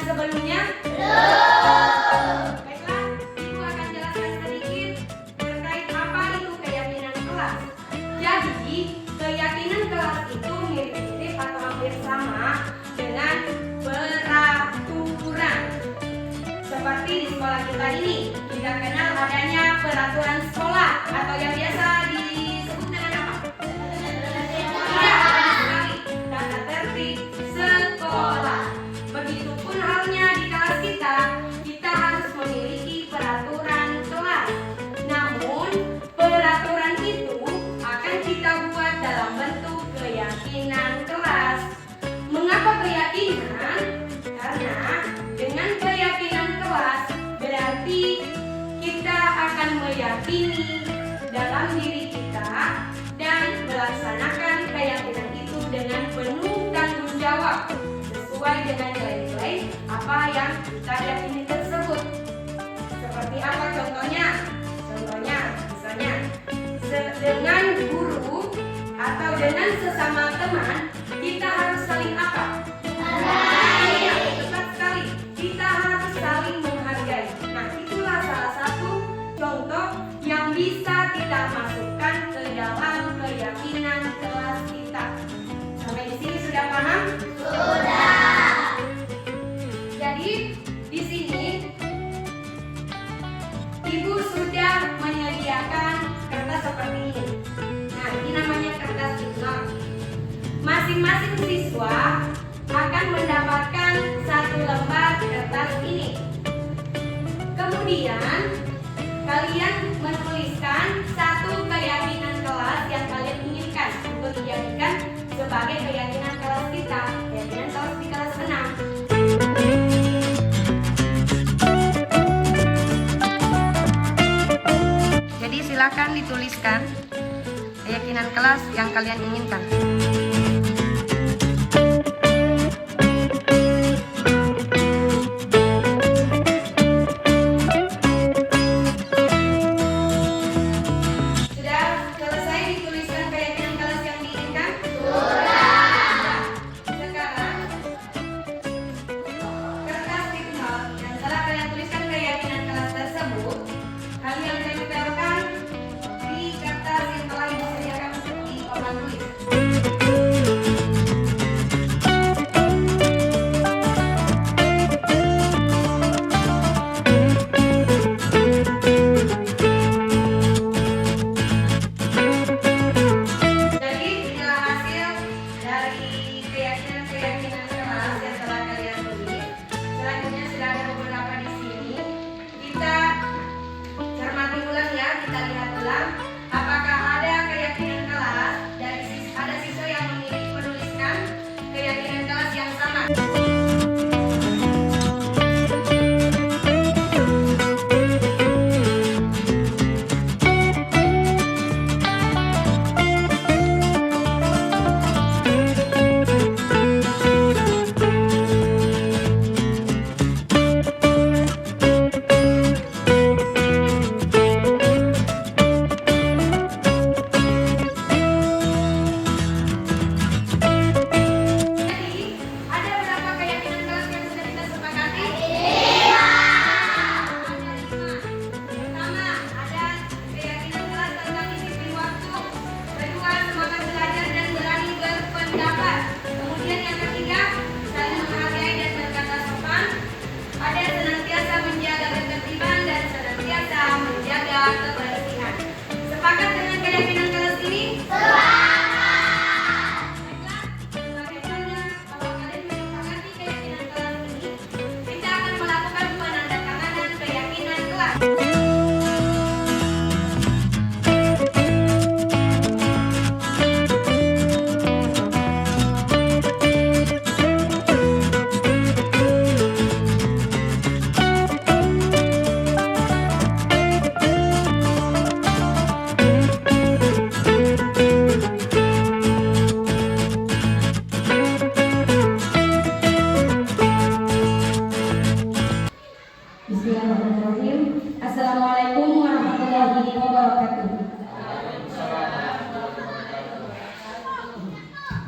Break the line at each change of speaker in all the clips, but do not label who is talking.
sebelumnya? Baiklah, Ibu akan jelaskan sedikit terkait apa itu keyakinan kelas. Jadi, keyakinan kelas itu mirip-mirip atau hampir sama dengan peraturan. Seperti di sekolah kita ini, kita kenal adanya peraturan sekolah atau yang biasa disebut dengan apa? Iya, sekali. Tata tertib sekolah. Begitupun halnya di kelas kita harus memiliki peraturan kelas. Namun, peraturan itu akan kita buat dalam bentuk keyakinan kelas. Mengapa keyakinan? Karena dengan keyakinan kelas berarti kita akan meyakini dalam diri kita dan melaksanakan keyakinan itu dengan penuh tanggung jawab sesuai dengan nilai-nilai apa yang kita yakini tersebut. Seperti apa contohnya? Contohnya misalnya dengan guru atau dengan sesama teman kita harus saling apa? Iya, tepat sekali. Kita harus saling menghargai. Nah, itulah salah satu contoh yang bisa kita masukkan ke dalam keyakinan kelas kita. Sampai di sini sudah paham? Sudah. Jadi, di sini Ibu sudah menyediakan kertas seperti ini. Nah, ini namanya kertas jurnal. Masing-masing siswa akan mendapatkan satu lembar kertas ini. Kemudian kalian menuliskan satu keyakinan kelas yang kalian inginkan untuk dijadikan sebagai keyakinan kelas kita, keyakinan kelas di kelas 6. Jadi silakan dituliskan keyakinan kelas yang kalian inginkan.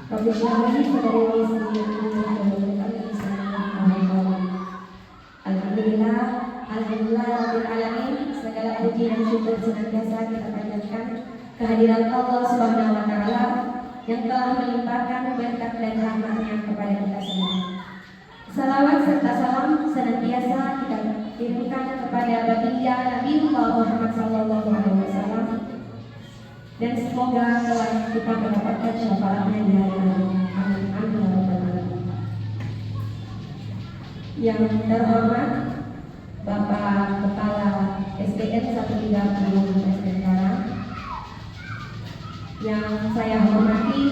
Profesional ini saudara dan syukur senantiasa kita panjatkan kehadiran Allah Subhanahu wa Ta'ala yang telah melimpahkan berkat dan rahmat-Nya kepada kita semua. Salawat serta salam senantiasa kita kirimkan kepada baginda Nabi Muhammad SAW, dan semoga telah kita mendapatkan syafaatnya di hari kiamat. Amin amin ya rabbal alamin. Yang terhormat Bapak Kepala SDN 130 Nusantara, yang saya hormati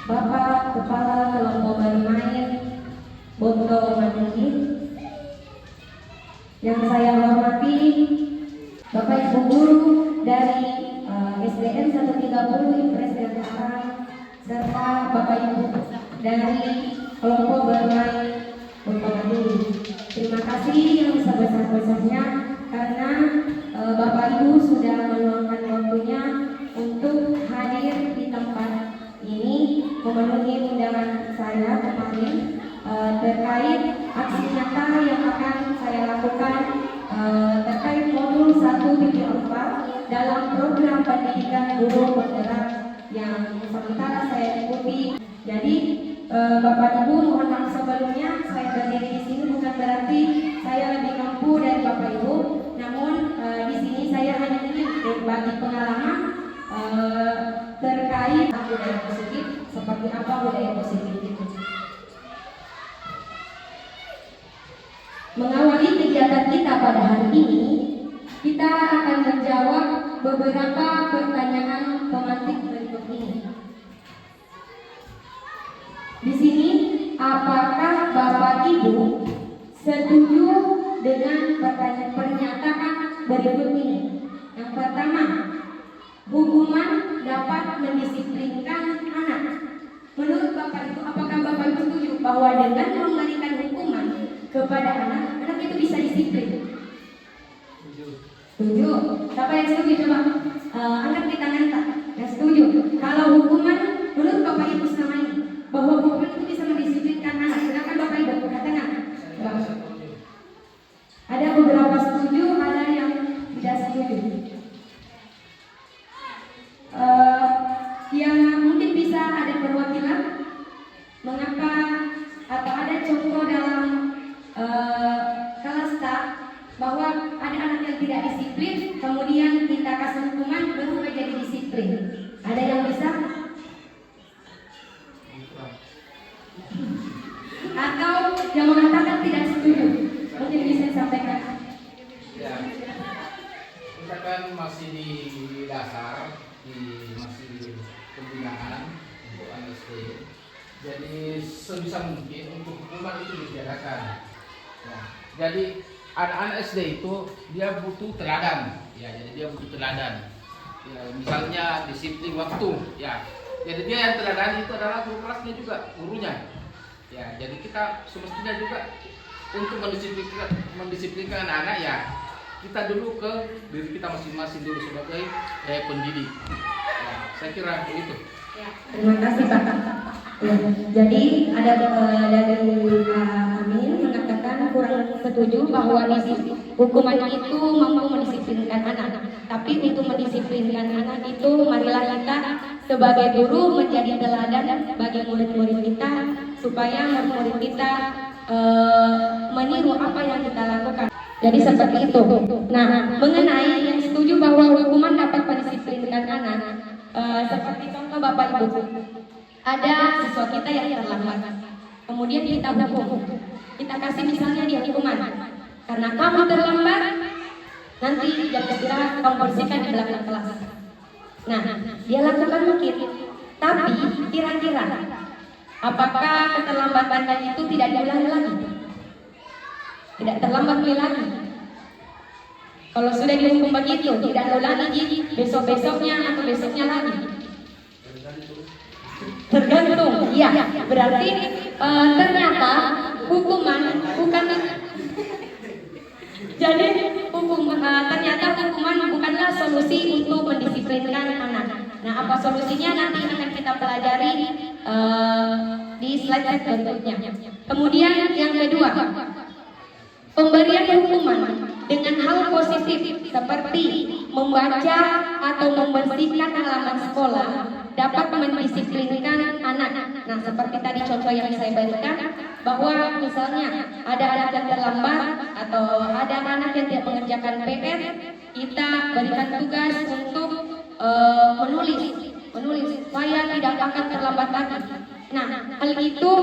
Bapak Kepala Kelompok Barimain Boto Manunggi, yang saya hormati Bapak Ibu guru dari SDN 130 Impres Nusantara, serta Bapak Ibu dari Kelompok Barimain Boto Manunggi. Terima kasih yang sebesar-besarnya karena Bapak Ibu sudah meluangkan waktunya untuk hadir di tempat ini memenuhi undangan saya kemarin terkait aksi nyata yang akan saya lakukan terkait modul 1.4 dalam program pendidikan guru penggerak yang sementara saya ikuti. Jadi Bapak Ibu, mohon maaf sebelumnya saya berdiri di sini bukan berarti saya lebih mampu dari Bapak Ibu, namun di sini saya hanya ingin berbagi pengalaman terkait budaya positif. Seperti apa budaya positif itu? Mengawali kegiatan kita pada hari ini, kita akan menjawab beberapa pertanyaan pemantik berikut ini. Di sini, apakah Bapak Ibu setuju dengan pernyataan berikut ini? Yang pertama, hukuman dapat mendisiplinkan anak. Menurut Bapak Ibu, apakah Bapak Ibu setuju bahwa dengan memberikan hukuman kepada anak, anak itu bisa disiplin? Setuju. Siapa yang setuju? Coba angkat di tangan tak. Yang setuju. Kalau hukuman, menurut Bapak Ibu selama ini, bahwa hukuman itu bisa mendisiplinkan anak, sedangkan Bapak Ibu katakan ada beberapa setuju, ada yang tidak setuju. Yang mungkin bisa ada perwakilan mengapa atau ada contoh dalam kelas tak bahwa ada anak yang tidak disiplin, kemudian kita kasih hukuman berubah jadi disiplin. Ada yang bisa? Atau yang mengatakan tidak setuju? Mungkin bisa disampaikan.
Ya, kita kan masih di dasar, masih di pembinaan untuk anak SD. Jadi sebisa mungkin untuk hukuman itu ditiadakan. Ya, jadi anak-anak SD itu dia butuh teladan. Ya, jadi dia butuh teladan. Ya, misalnya disiplin waktu. Ya, jadi dia yang teladan itu adalah guru kelasnya juga, gurunya. Ya, jadi kita semestinya juga untuk mendisiplinkan anak-anak ya, kita dulu ke diri kita masing-masing dulu sebagai pendidik. Ya, saya kira begitu.
Ya, terima kasih Pak. Ya, jadi ada dari Amin mengatakan kurang setuju bahwa hukuman itu mampu mendisiplinkan anak. Tapi untuk mendisiplinkan anak itu marilah kita sebagai guru menjadi teladan bagi murid-murid kita supaya murid-murid kita meniru apa yang kita lakukan. Jadi seperti itu. Nah, mengenai yang setuju bahwa hukuman dapat mendisiplinkan anak, seperti contoh Bapak Ibu, ada siswa kita yang terlambat, kemudian kita hukum, kita kasih misalnya dia hukuman, karena kamu terlambat, nanti jam istirahat kamu bersihkan di belakang kelas. Nah, dia lakukan mungkin, tapi kira-kira apakah keterlambatannya itu tidak diulangi lagi? Tidak terlambat lagi. Kalau sudah dihukum begitu, tidak diulangi besok-besoknya atau besoknya lagi. Tergantung, ya. Berarti ternyata hukuman bukan. Jadi ternyata hukuman bukanlah solusi untuk mendisiplinkan anak. Nah, apa solusinya nanti akan kita pelajari di slide berikutnya. Kemudian yang kedua, pemberian hukuman dengan hal positif seperti membaca atau membersihkan halaman sekolah dapat mendisiplinkan anak. Nah, seperti tadi contoh yang saya berikan, bahwa misalnya ada anak yang terlambat atau ada anak yang tidak mengerjakan PR, kita berikan tugas untuk menulis supaya tidak akan terlambat lagi. Nah, hal itu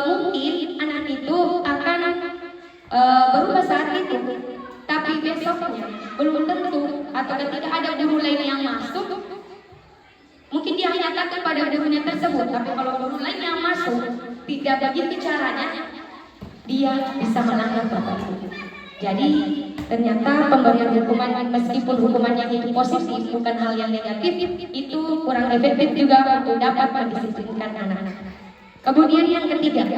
mungkin anak itu akan berubah saat itu, tapi besoknya belum tentu, atau ketika ada guru lain yang masuk, mungkin dia hanya takut pada gurunya tersebut, tapi kalau guru lain yang masuk tidak begitu caranya, dia bisa melanggar peraturan. Jadi ternyata pemberian hukuman, meskipun hukumannya itu positif, bukan hal yang negatif, itu kurang efektif juga untuk dapat mendisiplinkan anak-anak. Kemudian yang ketiga,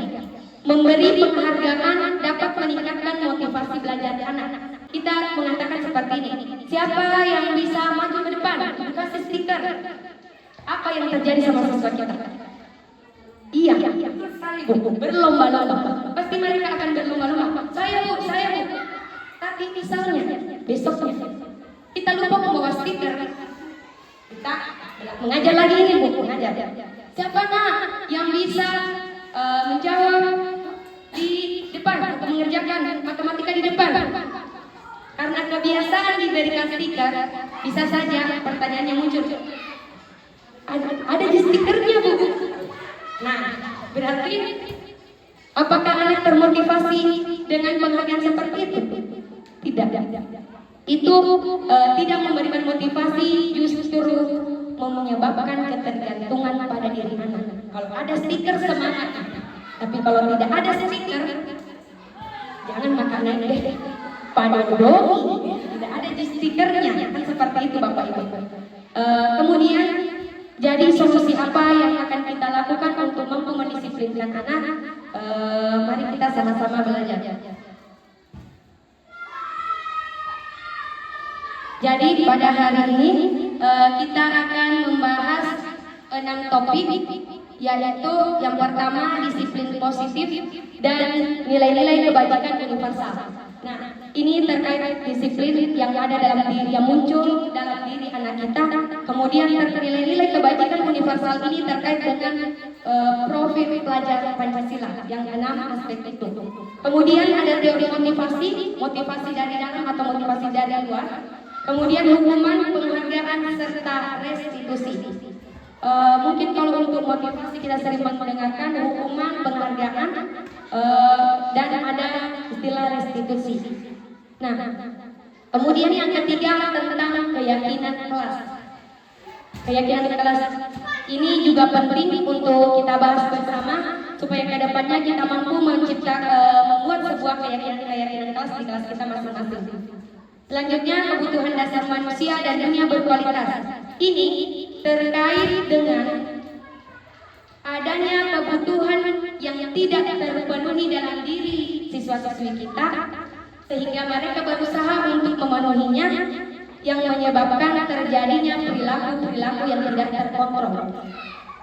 memberi penghargaan dapat meningkatkan motivasi belajar anak. Kita mengatakan seperti ini, siapa yang bisa maju ke depan, kasih stiker. Apa yang terjadi sama siswa kita? Iya, berlomba-lomba. Pasti mereka akan berlomba-lomba. Saya bu. Tapi misalnya besoknya kita lupa membawa stiker, kita mengajar lagi ini bu, mengajar. Siapa nak yang bisa menjawab di depan atau mengerjakan matematika di depan? Karena kebiasaan diberikan stiker, bisa saja pertanyaannya muncul. Ada di stikernya bu. Nah, berarti apakah anak termotivasi dengan penghargaan seperti itu? Tidak. Itu tidak memberikan motivasi, justru menyebabkan ketergantungan pada diri anak. Kalau ada stiker semangat, tapi kalau tidak ada stiker, jangan makan deh. Pada doi tidak ada di stikernya, kan seperti itu Bapak Ibu. Kemudian, jadi solusi apa yang akan kita lakukan untuk mampu mendisiplinkan anak? Mari kita sama-sama belajar. Jadi pada hari ini kita akan membahas 6 topik, yaitu yang pertama disiplin positif dan nilai-nilai kebajikan universal. Nah, ini terkait disiplin yang ada dalam diri, yang muncul dalam diri anak kita. Kemudian nilai-nilai kebajikan universal ini terkait dengan profil pelajar Pancasila yang 6 aspek itu. Kemudian ada teori motivasi dari dalam atau motivasi dari luar. Kemudian hukuman, penghargaan, serta restitusi. Mungkin kalau untuk motivasi kita sering mendengarkan hukuman, penghargaan, dan ada istilah restitusi. Nah, kemudian yang ketiga tentang keyakinan kelas. Keyakinan kelas ini juga penting untuk kita bahas bersama supaya kedepannya kita mampu membuat sebuah keyakinan kelas di kelas kita masing-masing. Selanjutnya, kebutuhan dasar manusia dan dunia berkualitas. Ini terkait dengan adanya kebutuhan yang tidak terpenuhi dalam diri siswa-siswi kita, sehingga mereka berusaha untuk memenuhinya, yang menyebabkan terjadinya perilaku-perilaku yang tidak terkontrol.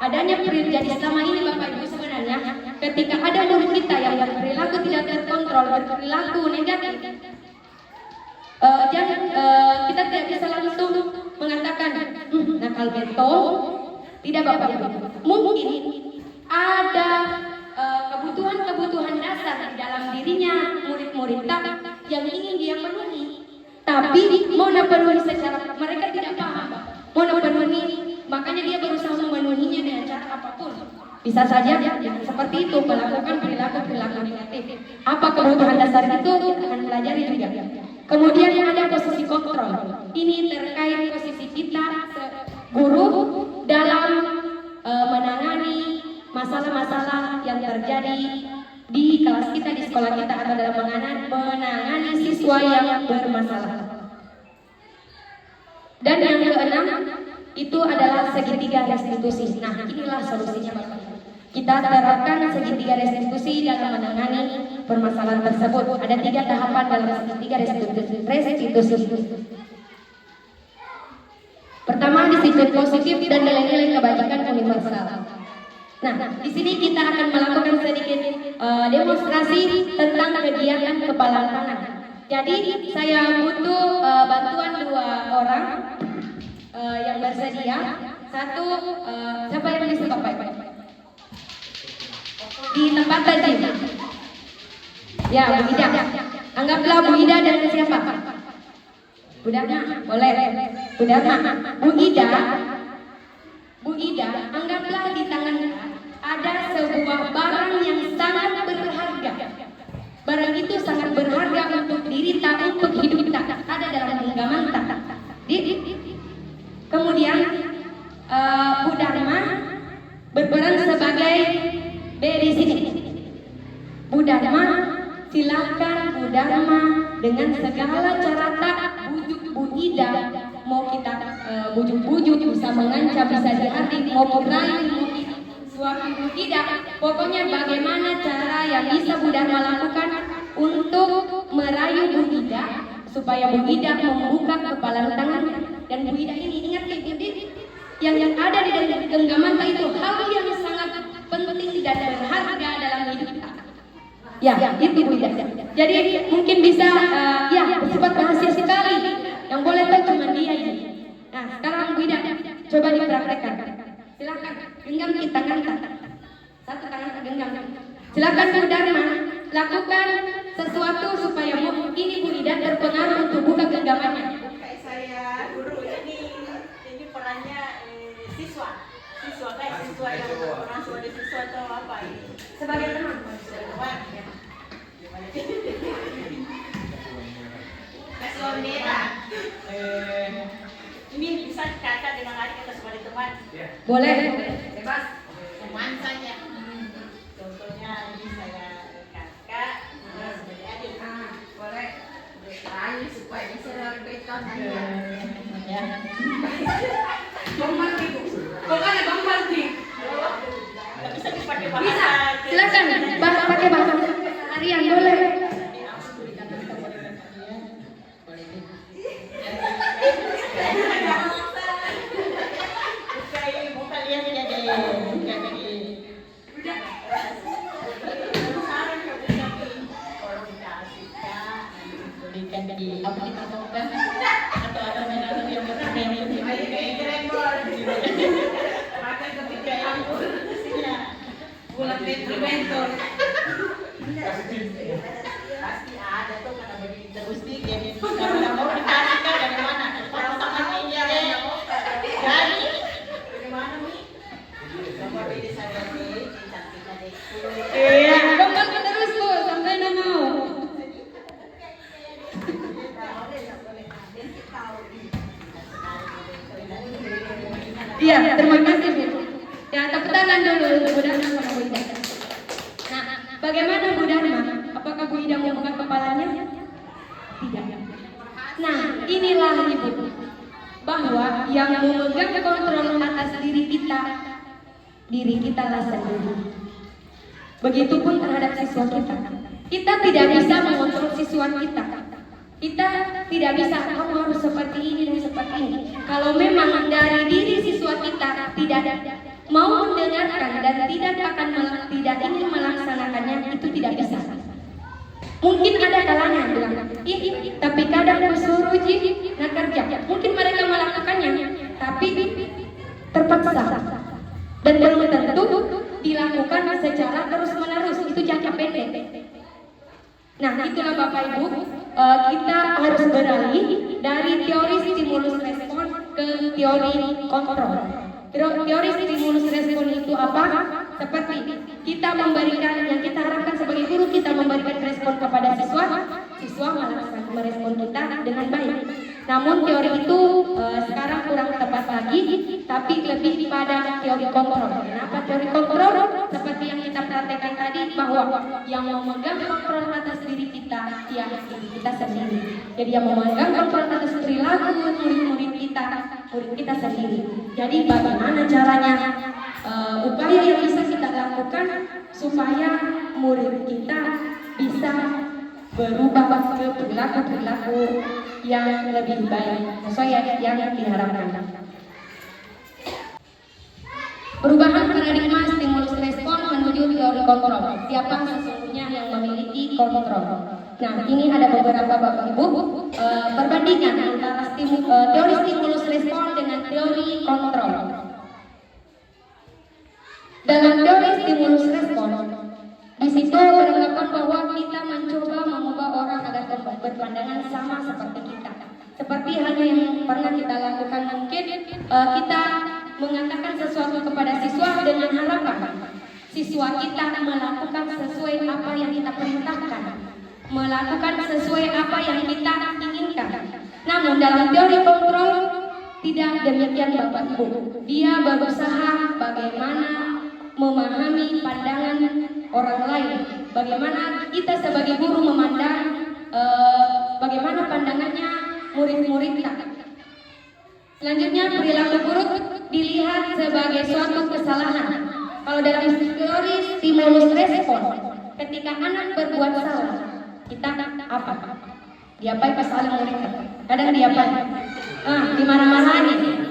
Adanya jadi selama ini Bapak Ibu sebenarnya ketika ada murid kita yang berperilaku tidak terkontrol, berperilaku negatif, kita tidak bisa langsung mengatakan nakal betul. Tidak Bapak Ibu. Mungkin ada kebutuhan dasar di dalam dirinya murid-murid yang ingin dia penuhi, tapi mau penuhi secara mereka tidak paham. Mau penuhi, makanya dia berusaha memenuhinya dengan cara apapun. Bisa saja seperti itu, melakukan perilaku-perilaku negatif. Apa kebutuhan dasar itu kita akan pelajari juga. Kemudian ada posisi kontrol. Ini terkait posisi kita guru dalam menangani masalah-masalah yang terjadi di kelas kita, di sekolah kita, atau dalam menangani siswa yang bermasalah. Dan yang keenam itu adalah segitiga restitusi. Nah, inilah solusinya Bapak Ibu. Kita terapkan segitiga restitusi dalam menangani permasalahan tersebut. Ada 3 tahapan dalam segitiga restitusi. Pertama, disiplin positif dan nilai-nilai kebajikan universal. Nah, di sini kita akan melakukan sedikit demonstrasi tentang kegiatan kepalang tangan. Jadi saya butuh bantuan 2 orang yang bersedia. Satu, siapa yang bisa Bapak? Di tempat tadi. Ya, Bu Ida. Anggaplah Bu Ida dan siapa? Bu Dana, boleh. Bu Dana, Bu Ida, anggaplah di tangan ada sebuah barang yang sangat berharga. Barang itu sangat berharga untuk diri tak, untuk hidup tak, ada dalam genggaman tak. Kemudian Bu Dharma berperan sebagai B di sini. Bu Dharma, silakan Bu Dharma dengan segala cara tak bujuk Bu Ida, mau kita bujuk-bujuk, bisa mengancam, bisa dihardik, mau merayu, mau suami Bu Ida, pokoknya bagaimana cara yang bisa Bu Dharma lakukan untuk merayu Bu Ida supaya Bu Ida membuka kepala tangannya. Dan Bu Ida ini ingat yang ada di dalam genggaman itu hal yang sangat penting dan berharga dalam hidup kita. Ya, itu Bu Ida. Jadi mungkin bisa ya bersifat rahasia sekali. Yang boleh tahu cuma dia ini. Nah, sekarang Bu Ida coba dipraktekkan. Silakan genggam di tangan kita. Satu tangan genggam. Silakan Bu Dharma lakukan sesuatu supaya ini Bu Ida terpengaruh untuk buka genggamannya.
Kayak saya guru ini perannya siswa kayak siswa yang orang tua di siswa atau apa ini
Sebagai teman.
Kasih bendera. Ini bisa kakak dengan adik kita sebagai teman.
Boleh.
Bebas. Teman saja. Contohnya ini saya kakak, sebagai adik.
Boleh. Ayo supaya bisa beton aja.
Ya.
Bang Marti, pokoknya Bang Marti.
Nggak bisa dipakai bahasa.
Bisa. Silakan pakai bahasa harian boleh.
Buka lihat jadi berikan di apa kita maukan atau ada mainan yang keren
Pakai ketika anggur.
ya
Bulan mentor.
pasti ada tuh karena begini terus nih jadi kalau nggak mau dikasihkan dari mana sama media dari mana nih nomor ini saya nih cantik adek
Iya, kembali terus Bu sampai nggak mau. Iya, terima kasih Bu. Ya, tepuk tangan dulu untuk Bu Dharma sama Bu Ida. Nah, bagaimana Bu Dharma? Apakah Bu Ida mau buka kepalanya? Tidak. Nah, inilah Ibu, bahwa yang memegang kontrol atas diri kita lah sendiri. Begitupun terhadap siswa kita. Kita tidak bisa mengontrol siswa kita. Kita tidak bisa, kamu harus seperti ini dan seperti ini. Kalau memang dari diri siswa kita tidak mau mendengarkan dan tidak ingin melaksanakannya, itu tidak bisa. Mungkin ada kalanya bilang, tapi kadang disuruh nak kerja. Mungkin mereka melakukannya, tapi terpaksa dan belum tentu dilakukan secara terus-menerus. Itu jangka pendek. Nah, itulah Bapak Ibu, kita harus beralih dari teori stimulus respon ke teori kontrol. Teori stimulus respon itu apa? Seperti kita memberikan, yang kita harapkan sebagai guru, kita memberikan respon kepada siswa merespon kita dengan baik. Namun teori itu sekarang kurang tepat lagi, tapi lebih pada teori kontrol. Kenapa teori kontrol? Seperti yang kita praktekkan tadi, bahwa yang memegang kontrol atas diri kita, ya diri kita sendiri. Jadi yang memegang kontrol atas perilaku murid kita sendiri. Jadi bagaimana caranya, upaya yang bisa kita lakukan supaya murid kita bisa berubah ke perilaku yang lebih baik sesuai yang diharapkan. Perubahan paradigma stimulus respon menuju teori kontrol. Siapa sesungguhnya yang memiliki kontrol. Nah, ini ada beberapa Bapak Ibu perbandingan antara teori stimulus respon dengan teori kontrol. Dalam teori stimulus respon, di situ beranggapan bahwa kita mencoba mengubah orang agar berpandangan sama seperti kita. Seperti halnya yang pernah kita lakukan, mungkin kita mengatakan sesuatu kepada siswa dengan harapan siswa kita melakukan sesuai apa yang kita perintahkan, melakukan sesuai apa yang kita inginkan. Namun dalam teori kontrol tidak demikian Bapak Ibu. Dia berusaha bagaimana memahami pandangan orang lain, bagaimana kita sebagai guru memandang bagaimana pandangannya murid-murid kita. Selanjutnya perilaku buruk dilihat sebagai suatu kesalahan. Kalau dalam teori stimulus respon, ketika anak berbuat salah, kita apa? Diapain pas salah murid? Kadang diapain? Dimarah-marahi,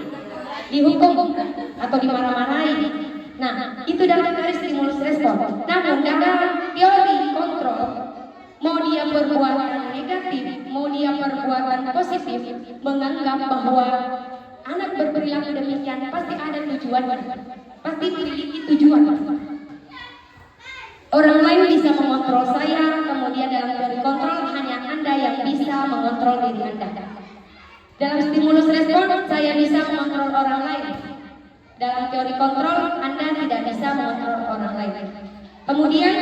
dihukum, atau dimarah-marahi. Nah, itu dalam teori stimulus respon. Namun dalam teori kontrol, mau dia perbuatan negatif, mau dia perbuatan positif, menganggap bahwa anak berperilaku demikian pasti ada tujuan, pasti memiliki tujuan. Orang lain bisa mengontrol saya, kemudian dalam teori kontrol hanya Anda yang bisa mengontrol diri Anda. Dalam stimulus respon, saya bisa mengontrol orang lain. Dalam teori kontrol, Anda tidak bisa mengontrol orang lain. Kemudian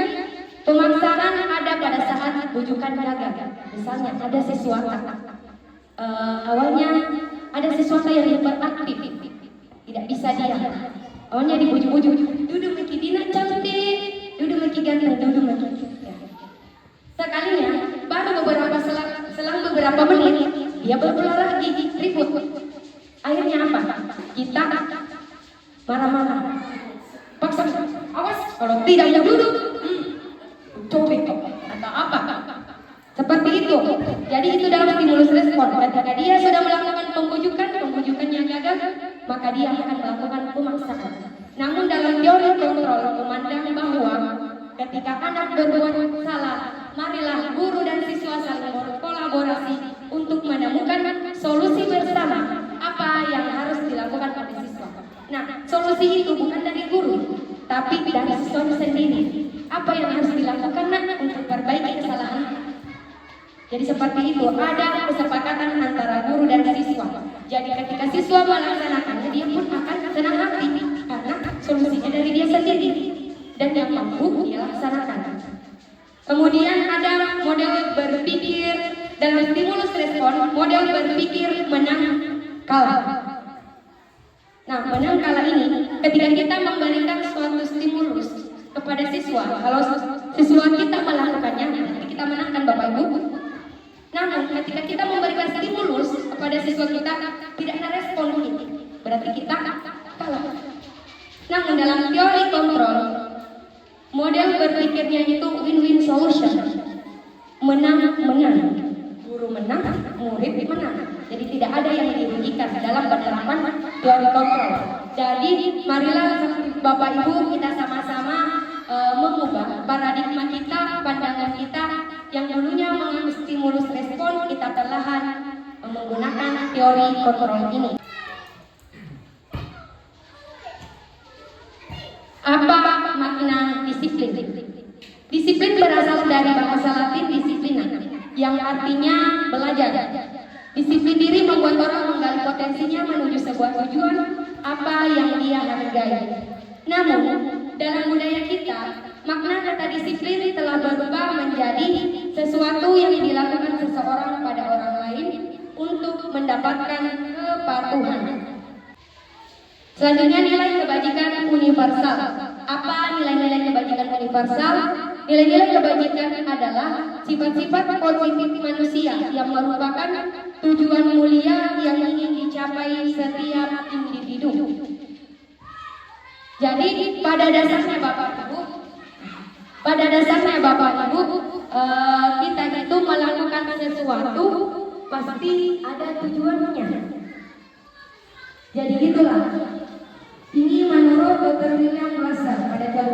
pemaksaan ada pada saat bujukan gagal. Misalnya ada sesuatu, awalnya ada sesuatu yang hiperaktif, tidak bisa diam. Awalnya dibujuk-bujuk, duduk Miki Dina cantik, duduk Miki ganteng, duduk Miki. Sekalinya, baru selang beberapa menit, dia berulang lagi, ribut. Akhirnya apa? Kita marah-marah. Paksa, awas, kalau tidak mau duduk, cobek atau apa? Seperti itu. Jadi itu dalam stimulus respon. Ketika dia sudah melakukan pembujukannya gagal, maka dia akan melakukan pemaksaan. Namun dalam teori kontrol memandang bahwa ketika anak berbuat salah, marilah guru dan siswa saling berkolaborasi untuk menemukan solusi bersama apa yang harus dilakukan oleh siswa. Nah, solusi itu bukan dari guru, tapi dari siswa sendiri. Apa yang harus dilakukan untuk perbaiki kesalahan? Jadi seperti itu, ada kesepakatan antara guru dan siswa. Jadi ketika siswa melaksanakannya, dia pun akan senang hati karena solusinya dari dia sendiri dan yang mampu dia laksanakan. Kemudian ada model berpikir dalam stimulus respon, model berpikir menang kalah. Nah, menang kalah ini ketika kita memberikan suatu stimulus kepada siswa, kalau siswa kita melakukannya, nanti kita menangkan Bapak Ibu. Namun ketika kita memberikan stimulus kepada siswa kita tidak ada respon, berarti kita kalah. Namun dalam teori kontrol, model berpikirnya itu win-win solution, menang-menang, guru menang, murid menang. Jadi tidak ada yang dirugikan dalam penerapan teori kontrol. Jadi marilah Bapak Ibu kita sama-sama mengubah paradigma kita, pandangan kita yang dulunya mengambil stimulus respon, kita perlahan menggunakan teori kontrol ini. Apa makna disiplin? Disiplin berasal dari bahasa Latin disiplina, yang artinya belajar. Disiplin diri membuat orang menggali potensinya menuju sebuah tujuan apa yang dia hargai. Namun, dalam budaya kita, makna kata disiplin telah berubah menjadi sesuatu yang dilakukan seseorang pada orang lain untuk mendapatkan kepatuhan. Selanjutnya nilai kebajikan universal. Apa nilai-nilai kebajikan universal? Nilai-nilai kebajikan adalah sifat-sifat positif manusia yang merupakan tujuan mulia yang ingin dicapai setiap individu. Jadi pada dasarnya Bapak Ibu, kita itu melakukan sesuatu pasti ada tujuannya. Jadi gitulah. Ini menurut Dr. William Glasser pada tahun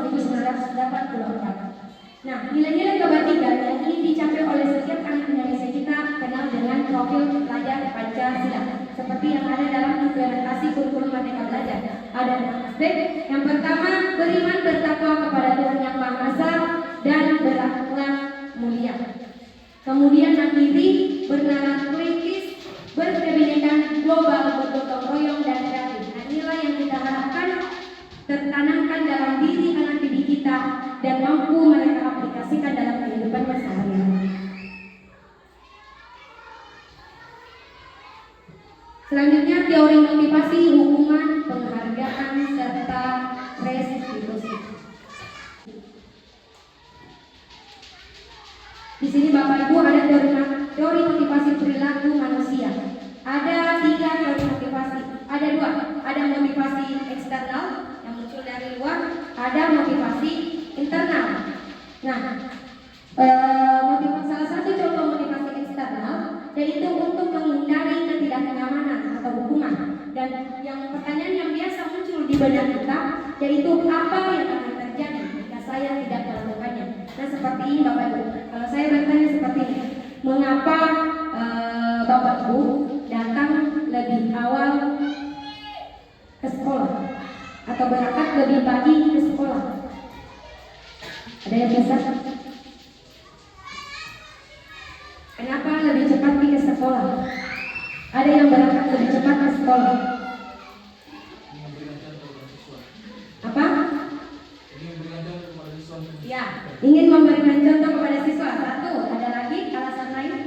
1984. Nah, nilai-nilai kebatikan yang ingin dicapai oleh setiap anak Indonesia kita kenal dengan profil pelajar Pancasila seperti yang ada dalam implementasi kurikulum Merdeka Belajar. Ada 6 aspek. Yang pertama, beriman bertakwa kepada Tuhan Yang Maha Esa dan berakhlak mulia. Kemudian mandiri, bernalar kritis, berkebinekaan global, bergotong royong dan kreatif. Nah, nilai yang kita harapkan tertanamkan dalam diri anak didik kita dan mampu mereka aplikasikan dalam kehidupan sehari-hari. Selanjutnya, teori motivasi, hukuman, penghargaan, serta restitusi. Di sini Bapak Ibu ada teori motivasi perilaku manusia. Ada 3 teori motivasi. Ada 2. Ada motivasi eksternal yang muncul dari luar. Ada motivasi internal. Nah, motivasi salah satu contoh motivasi eksternal yaitu untuk menghindari ketidaknyamanan atau hukuman. Dan yang pertanyaan yang biasa muncul di benak kita yaitu apa yang akan terjadi jika saya tidak melakukannya. Nah, seperti ini Bapak Ibu. Kalau saya bertanya seperti ini, mengapa Bapak Ibu datang lebih awal ke sekolah atau berangkat lebih pagi ke sekolah? Ada yang bisa? Kenapa lebih cepat pergi ke sekolah? Ada yang berangkat lebih cepat ke sekolah? Apa? Ya, ingin memberikan contoh kepada siswa. 1, ada lagi alasan lain?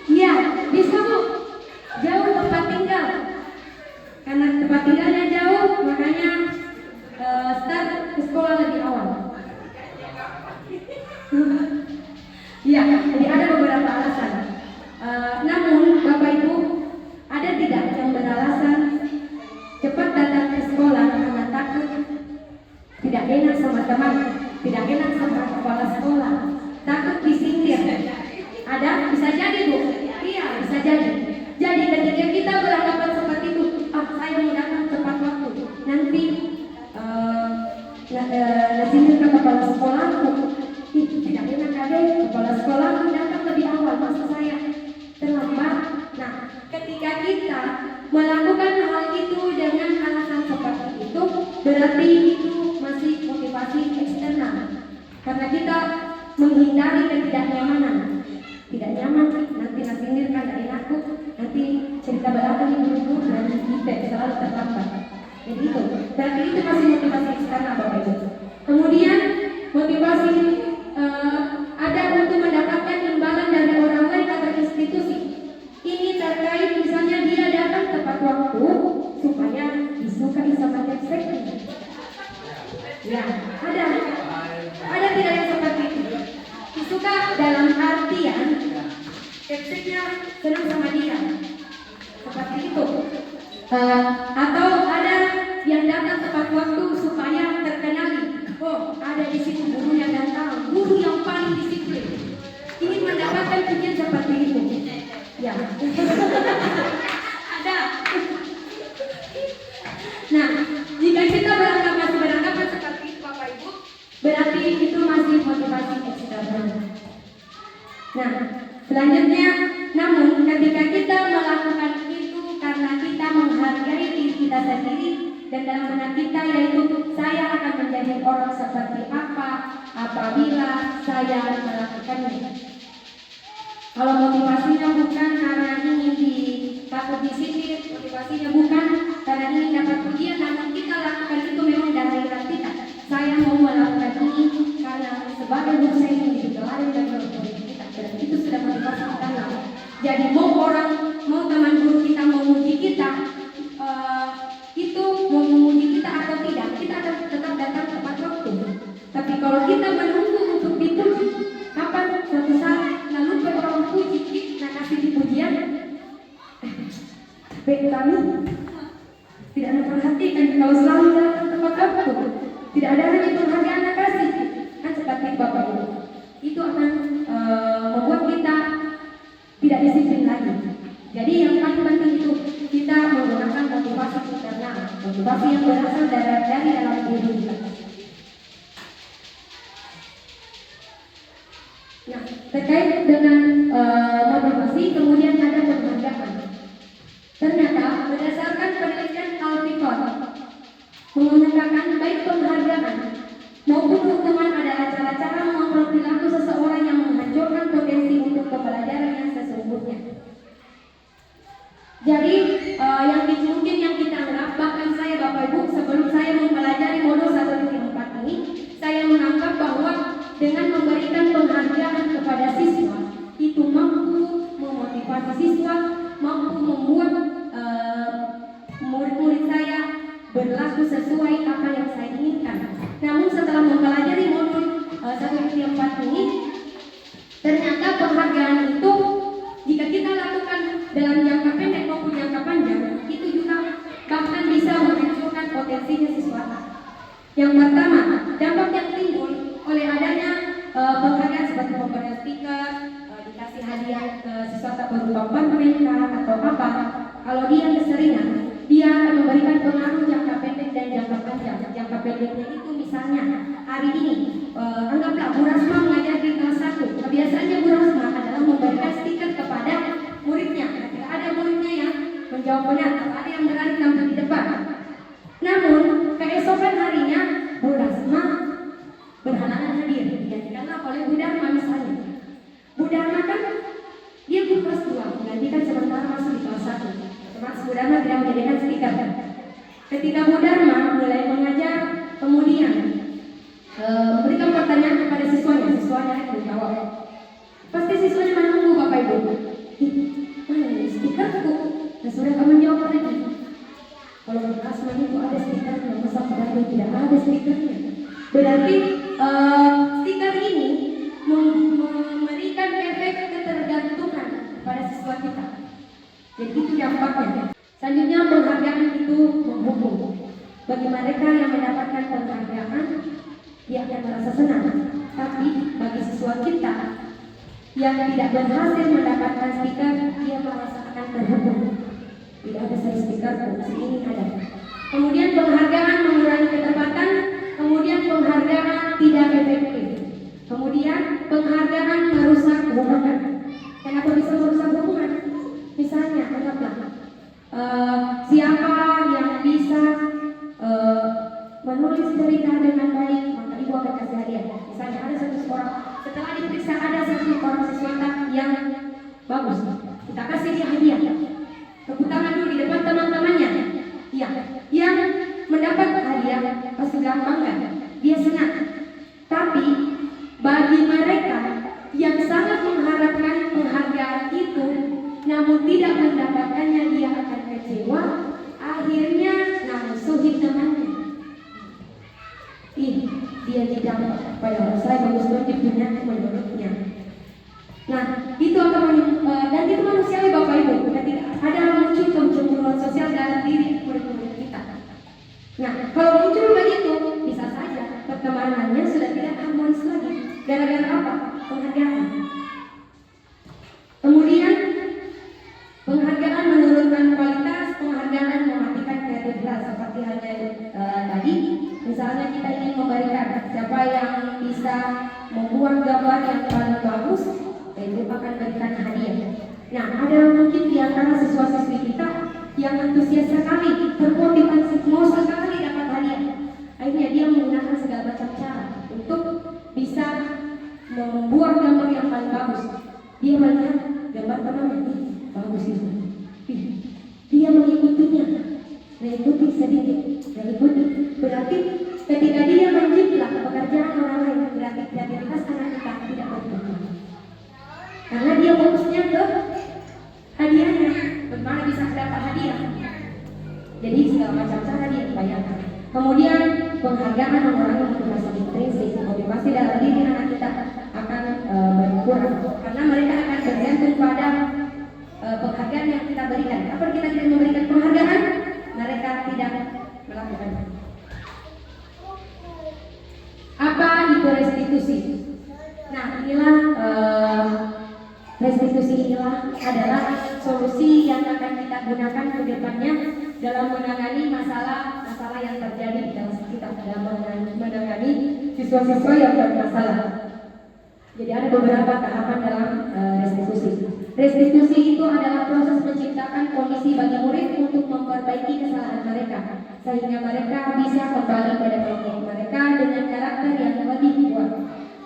Iya, bisa Bu. Jauh tempat tinggal. Karena tempat tinggalnya jauh, makanya start ke sekolah lebih awal. Iya, jadi ada beberapa alasan. Namun Bapak Ibu, ada tidak yang beralasan cepat datang ke sekolah karena takut tidak enak sama teman, tidak enak sama kepala sekolah, takut disindir? Ada? Bisa jadi Bu? Iya, bisa jadi. Jadi ketika kita beranggapan seperti itu, saya mau datang tepat waktu, nanti disindir ke kepala sekolahku, tidak enak adek, kepala sekolahku datang lebih awal, masa saya terlambat. Nah, ketika kita melakukan hal itu dengan alasan seperti itu, berarti itu masih motivasi eksternal. Karena kita menghindari ketidaknyamanan. Tidak nyaman, nanti nasindir kan dari aku, nanti cerita belakang ibu-ibu dan kita selalu terlambat. Jadi itu, berarti itu masih motivasi eksternal Bapak Ibu. Kemudian motivasi ada untuk mendapatkan imbalan dari orang lain atau institusi. Ini terkait misalnya dia datang tepat waktu supaya disukai sama kepseknya. Ya, ada tidak yang seperti itu? Disuka dalam artian kepseknya senang sama dia, seperti itu. Atau ada yang datang tepat waktu supaya terkenali. Oh, ada di situ guru yang datang, guru yang paling disiplin. Ingin mendapatkan pujian seperti itu. Ya. Ada. Nah, jika kita masih beranggapan seperti itu Bapak Ibu, berarti itu masih motivasi eksternal. Nah, selanjutnya, namun ketika kita melakukan itu karena kita menghargai diri kita sendiri dan dalam benak kita yaitu saya akan menjadi orang seperti apa apabila saya melakukannya. Kalau motivasinya bukan karena ingin takut disindir, motivasinya bukan karena ingin dapat pujian, namun kita lakukan itu memang dari hati kita. Saya mau melakukan ini karena sebagai guru saya ingin digelari dan berpolitik kita. Dan itu sudah motivasi kita. Jadi mau teman guru kita mau memuji kita, itu mau memuji kita atau tidak, kita akan tetap datang tepat waktu. Tapi kalau kita menunggu untuk dipuji, kapan suatu saat lalu orang puji kita kasih pujian, baik kami tidak memperhatikan kalau selalu datang tepat waktu, tidak ada lagi penghargaan yang kasih, kan seperti Bapak Ibu. Itu akan membuat kita tidak disiplin lagi. Jadi yang paling penting itu kita menggunakan motivasi internal, motivasi yang berasal dari dalam diri kita. Nah, terkait dengan motivasi, kemudian ada penghargaan. Ternyata berdasarkan penelitian Alpicot mengatakan baik penghargaan maupun hukuman adalah cara-cara mengontrol perilaku seseorang yang menghancurkan potensi untuk kepelajaran yang sesungguhnya. Jadi mungkin yang kita anggap, bahkan saya Bapak Ibu sebelum saya mempelajari modul 1.4 ini, saya menganggap bahwa dengan memberikan penghargaan kepada siswa itu mampu memotivasi siswa, mampu membuat murid-murid saya berlaku sesuai apa yang saya inginkan. Namun setelah mempelajari modul 1.4 ini, ternyata penghargaan itu jika kita lakukan dalam jangka pendek maupun jangka panjang, itu juga bahkan bisa menghancurkan potensinya siswa. Yang pertama, dampak yang timbul oleh adanya penghargaan seperti pemberian stiker, dikasih hadiah siswa tak berupa permen atau apa. Kalau dia keseringan, dia akan memberikan pengaruh jangka pendek dan jangka panjang. Jangka pendeknya itu misalnya hari ini, anggaplah Bu Rasma mengajar di kelas 1. Kebiasaannya Bu Rasma adalah memberikan stiker kepada muridnya. Ketika ada muridnya yang menjawab benar, atau ada yang berani tampil di depan. Namun keesokan harinya Bu Rasma berhalangan hadir, digantikanlah oleh Bu Dharma misalnya. Bu Dharma kan dia di kelas 2, menggantikan sementara masuk di kelas 1. Otomatis Bu Dharma tidak menjadikan stiker. Ketika Bu Dharma mulai mengajar, kemudian memberikan pertanyaan kepada siswanya, siswanya itu menjawab. Pasti siswanya menunggu Bapak Ibu. Mana ini stikerku? Dan sudah kamu jawab lagi. Kalau Bu Rasma itu ada stikernya, masa padahal tidak ada stikernya. Berarti stiker ini memberikan efek ketergantungan pada siswa kita. Jadi itu dampaknya. Selanjutnya penghargaan itu menghukum. Bagi mereka yang mendapatkan penghargaan, dia akan merasa senang. Tapi bagi siswa kita yang tidak berhasil mendapatkan stiker, dia merasa akan terhukum. Tidak ada saya stiker, ini ada. Kemudian penghargaan mengurangi ketepatan. Kemudian penghargaan tidak efektif. Kemudian penghargaan merusak hubungan. Kenapa bisa merusak hubungan? Misalnya, anggaplah siapa yang bisa menulis cerita dengan baik, maka ibu akan kasih hadiah. Misalnya ada satu orang, setelah diperiksa ada satu orang siswa yang bagus, kita kasih dia hadiah. Tepuk tangan dulu di depan teman-temannya. Iya, yang mendapat hadiah pasti gampang kan? Dia senang. Tapi bagi mereka yang sangat mengharapkan penghargaan itu, namun tidak mendapatkannya, dia akan kecewa. Akhirnya musuhin temannya. Dia tidak pada saya bagus banget punya menurutnya. Nah, itu akan dan itu manusiawi Bapak Ibu. Ketika ada muncul kecemburuan sosial dalam diri murid-murid kita. Nah, kalau muncul begitu, bisa saja pertemanannya sudah tidak harmonis lagi. Gara-gara apa? Penghargaan. Kemudian penghargaan menurunkan kualitas, penghargaan mematikan kreativitas. Seperti halnya tadi, misalnya kita ingin memberikan siapa yang bisa membuat gambar yang paling bagus, itu akan berikan hadiah. Nah, ada mungkin di antara siswa-siswi kita yang antusias sekali, termotivasi mau sekali dapat hadiah. Akhirnya dia menggunakan segala macam cara untuk bisa membuat gambar yang paling bagus. Dia melihat gambar teman ini bagus itu. Dia mengikutinya, mengikuti sedikit, mengikuti. Berarti ketika dia menjiplak pekerjaan orang lain, berarti kreativitas anak kita tidak berkembang. Karena dia fokusnya ke hadiahnya, bagaimana bisa dapat hadiah. Jadi segala macam cara dia bayangkan. Kemudian penghargaan mengurangi motivasi intrinsik. Motivasi dalam diri anak kita akan berkurang karena mereka akan bergantung pada penghargaan yang kita berikan. Apa kita tidak memberikan penghargaan, mereka tidak melakukan. Apa itu restitusi? Nah, inilah restitusi inilah adalah solusi yang akan kita gunakan ke depannya dalam menangani masalah-masalah yang terjadi dalam sekitar, dalam menangani siswa-siswa yang bermasalah. Jadi ada beberapa tahapan dalam restitusi. Restitusi itu adalah proses menciptakan kondisi bagi murid untuk memperbaiki kesalahan mereka, sehingga mereka bisa kembali pada kelompok mereka dengan karakter yang lebih kuat.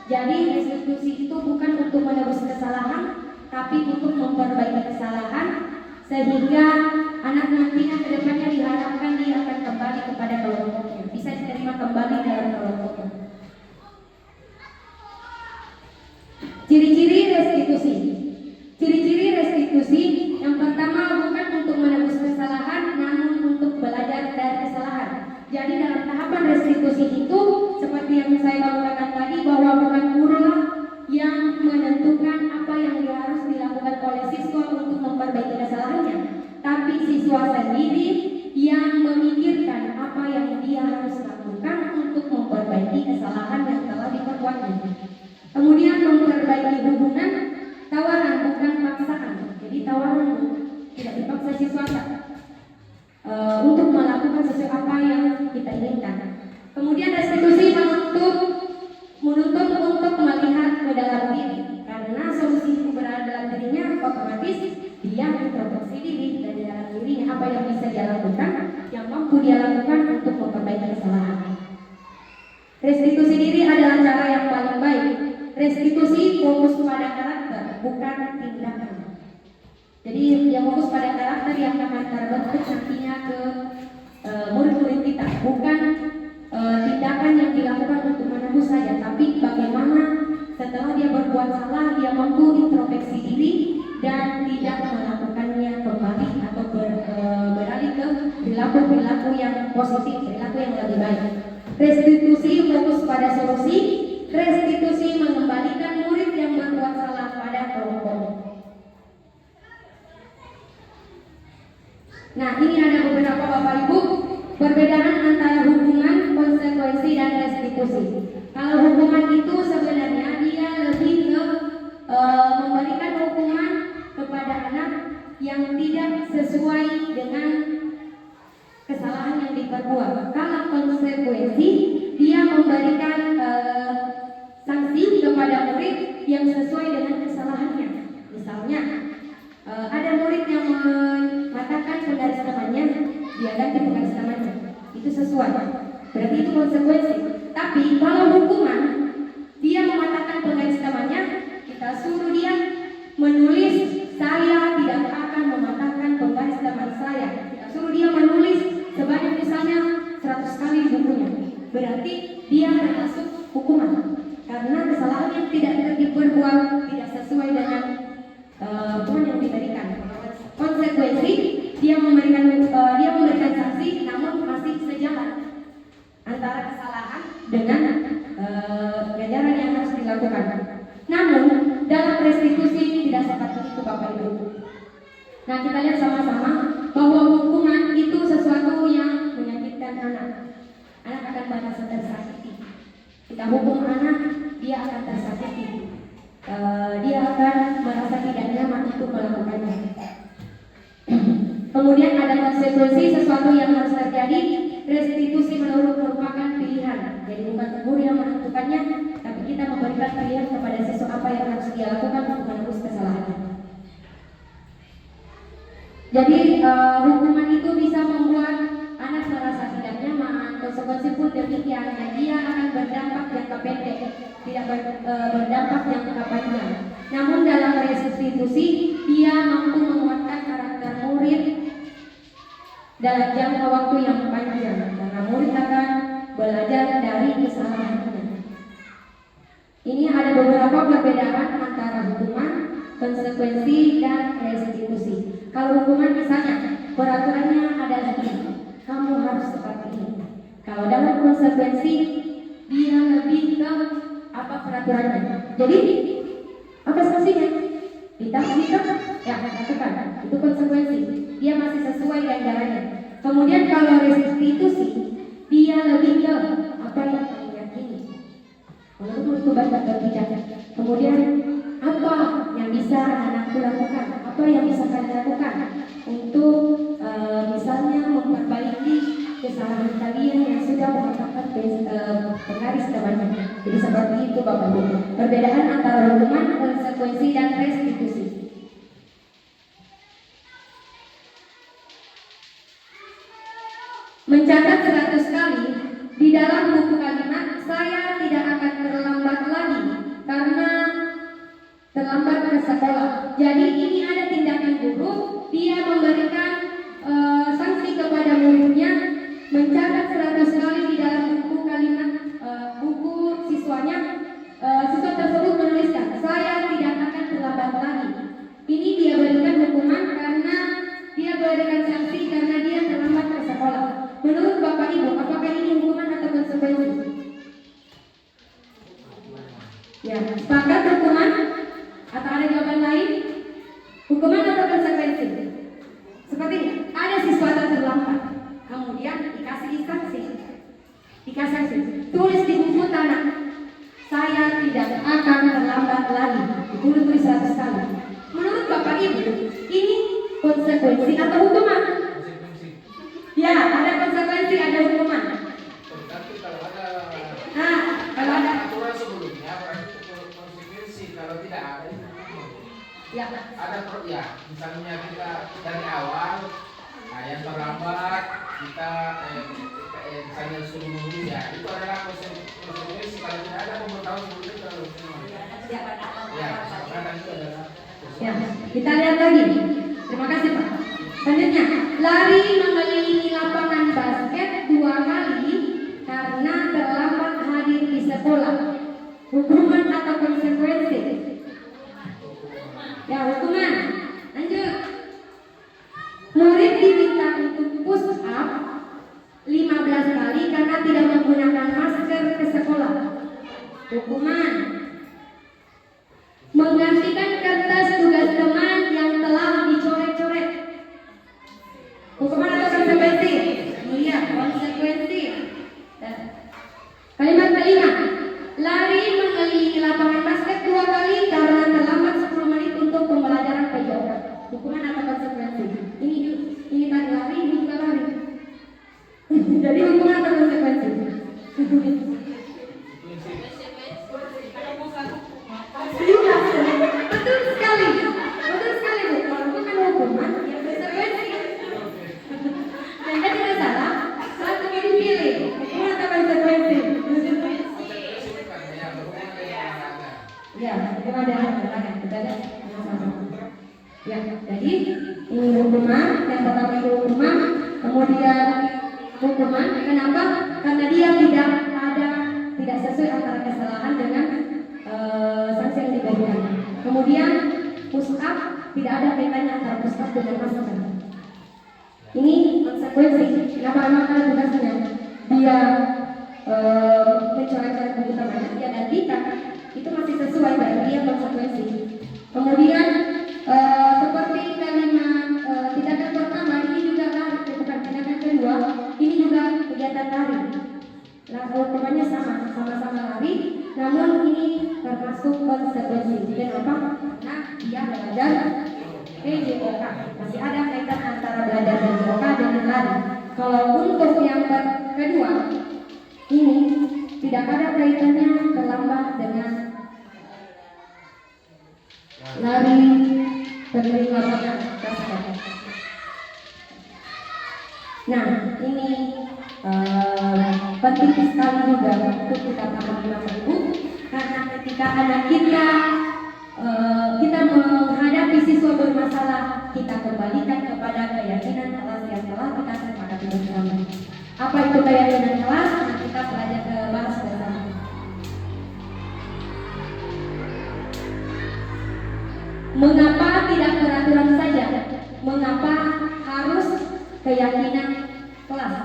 Jadi restitusi itu bukan untuk menebus kesalahan, tapi untuk memperbaiki kesalahan, sehingga anak nantinya ke depannya diharapkan dia akan kembali kepada kelompoknya, bisa diterima kembali dalam kelompoknya. Ciri-ciri restitusi. Ciri-ciri restitusi yang pertama bukan untuk menebus kesalahan, namun untuk belajar dari kesalahan. Jadi dalam tahapan restitusi itu seperti yang saya katakan tadi, bahwa bukan guru yang menentukan apa yang harus dilakukan oleh siswa untuk memperbaiki kesalahannya, tapi siswa sendiri yang memikirkan apa yang dia harus lakukan untuk memperbaiki kesalahan yang telah diperbuatnya. Kemudian memperbaiki hubungan, tawaran bukan paksaan. Jadi tawaran tidak dipaksa siswa untuk melakukan sesuatu apa yang kita inginkan. Kemudian restitusi menuntut untuk melihat ke dalam diri, karena solusi itu berada dalam dirinya, otomatis dia introspeksi diri dan di dalam dirinya apa yang bisa dia lakukan, yang mampu dia lakukan untuk memperbaiki kesalahan. Restitusi diri adalah cara yang paling baik. Restitusi fokus pada karakter, bukan tindakan. Jadi dia fokus pada karakter yang akan terbentuk nantinya ke murid-murid kita, bukan tindakan yang dilakukan untuk menebus saja, tapi bagaimana setelah dia berbuat salah dia mampu introspeksi diri dan tidak melakukannya kembali atau beralih ke perilaku yang positif, perilaku yang lebih baik. Restitusi fokus pada solusi. Restitusi mengembalikan murid yang berbuat salah pada kelompok. Nah, ini ada beberapa Bapak Ibu perbedaan antara hukuman, konsekuensi, dan restitusi. Kalau hukuman itu sebenarnya dia lebih ke memberikan hukuman kepada anak yang tidak sesuai dengan kesalahan yang diperbuat. Kalau konsekuensi dia memberikan sanksi kepada murid yang sesuai dengan kesalahannya. Misalnya ada murid yang mengatakan penggaris temannya, dia ganti penggaris temannya, itu sesuai, berarti itu konsekuensi. Tapi kalau hukuman, dia mematahkan penggaris temannya, kita suruh dia menulis, saya tidak akan mematahkan penggaris teman saya. Kita suruh dia menulis sebanyak misalnya 100 kali bukunya, berarti dia termasuk hukuman. Karena kesalahan yang tidak diperbuat tidak sesuai dengan hukuman yang diberikan. Konsekuensi dia memberikan sanksi, namun masih sejalan antara kesalahan dengan ganjaran yang harus dilakukan. Namun dalam restitusi tidak seperti itu Bapak Ibu. Nah, kita lihat sama-sama bahwa hukuman itu sesuatu yang menyakitkan anak. Anak akan merasa tersakiti. Kita hukum anak, dia akan tersakiti. Dia akan merasa tidak nyaman untuk melakukannya. Kemudian ada konsekuensi, sesuatu yang harus terjadi. Restitusi merupakan pilihan. Jadi bukan guru yang menentukannya, tapi kita memberikan pilihan kepada siswa apa yang harus dia lakukan untuk menebus kesalahannya. Jadi hukuman itu bisa membuat anak merasa tidak nyaman. Konsekuensi pun demikian, dan dia akan berdampak jangka pendek, tidak berdampak jangka panjang. Namun dalam restitusi dia mampu menguatkan karakter murid dalam jangka waktu yang panjang, karena murid akan belajar dari kesalahannya. Ini ada beberapa perbedaan antara hukuman, konsekuensi, dan restitusi. Kalau hukuman misalnya peraturannya adalah ini, kamu harus seperti ini. Kalau dalam konsekuensi dia lebih ke apa peraturannya. Jadi apa sanksinya? Ditangkap, ya lakukan. Itu konsekuensi. Dia masih sesuai ganjarannya. Kemudian kalau restitusi dia lebih ke apa yang kamu yakini. Menurutmu itu baik atau tidak? Kemudian apa yang bisa anakku lakukan? Apa yang bisa kalian lakukan untuk misalnya memperbaiki kesalahan kalian yang sudah mematahkan penggaris temannya. Jadi seperti itu Bapak Ibu. Perbedaan antara hukuman, konsekuensi, dan restitusi. Mencatat 100 kali di dalam buku kalimat, saya tidak akan terlambat lagi karena terlambat ke sekolah. Jadi ini ada tindakan guru, dia memberikan sanksi kepada muridnya, mencatat 100 kali di dalam buku kalimat, buku siswanya. Siswa tersebut menuliskan, saya tidak akan terlambat lagi. Ini dia berikan hukuman karena dia berikan sanksi karena dia terlambat ke sekolah. Menurut Bapak Ibu, apakah ini hukuman atau konsekuensi? Ya, sepakat hukuman? Atau ada jawaban lain? Hukuman atau konsekuensi? Seperti ini, ada siswa terlambat, kemudian dikasih sanksi. Dikasih sanksi, tulis di buku tanah, saya tidak akan terlambat lagi. Tulis 100 kali. Menurut Bapak Ibu, ini konsekuensi atau hukuman?
Konsekuensi.
Ya, ada konsekuensi, ada hukuman.
Tapi kalau ada
Kalau ada
aturan sebelumnya berarti konsekuensi. Kalau tidak ada
ya,
ya misalnya kita dari awal yang terlambat kita misalnya suruh menunggu ya itu adalah konsekuensi. Kalau tidak ada pemberitahuan sebelumnya terlalu ya kesepakatan itu adalah
ya, kita lihat lagi. Terima kasih Pak. Selanjutnya, lari mengelilingi lapangan basket 2 kali karena terlambat hadir di sekolah. Hukuman atau konsekuensi? Ya, hukuman. Lanjut. Murid diminta untuk push up 15 kali karena tidak menggunakan masker ke sekolah. Hukuman. Menggantikan kertas tugas teman yang telah dicoret-coret. Hukuman atau konsekuensi? Iya, konsekuensi. Kalimat kelima, lari mengelilingi lapangan basket 2 kali karena terlambat 10 menit untuk pembelajaran PJOK. Hukuman atau konsekuensi? Ini tadi lari, ini juga lari. Jadi hukuman atau konsekuensi? Iya, betul sekali Bu. Kalau bukan hukuman, ya konsekuensi. Anda tidak salah, satu mau dipilih, hukuman atau konsekuensi? Ya, itu ada kita lihat sama-sama. Ya, jadi ini hukuman, yang pertama itu hukuman, kemudian hukuman. Kenapa? Karena dia tidak sesuai antara kesalahan dengan sanksi yang diberikan. Kemudian push up, tidak ada kaitannya antara push up dengan masker. Ini konsekuensi. Kenapa? Karena tugasnya dia mencoret-coret buku temannya, dia gantikan, itu masih sesuai, berarti dia konsekuensi. Kemudian seperti kalimat tindakan pertama, ini juga lari, bukan tindakan kedua, ini juga kegiatan lari. Nah, hukumannya sama-sama lari, namun ini termasuk konsekuensi. Kenapa? Nah, dia belajar PJOK. Masih ada kaitan antara belajar PJOK dengan lari. Kalau untuk yang kedua, ini tidak ada kaitannya terlambat dengan lari berkeliling lapangan basket. Nah, ini penting sekali juga untuk kita pahami Bapak Ibu, karena ketika anak kita menghadapi siswa bermasalah, kita kembalikan kepada keyakinan kelas yang telah kita sepakati bersama. Apa itu keyakinan kelas? Nah, kita bahas bersama. Mengapa tidak peraturan saja? Mengapa harus keyakinan kelas?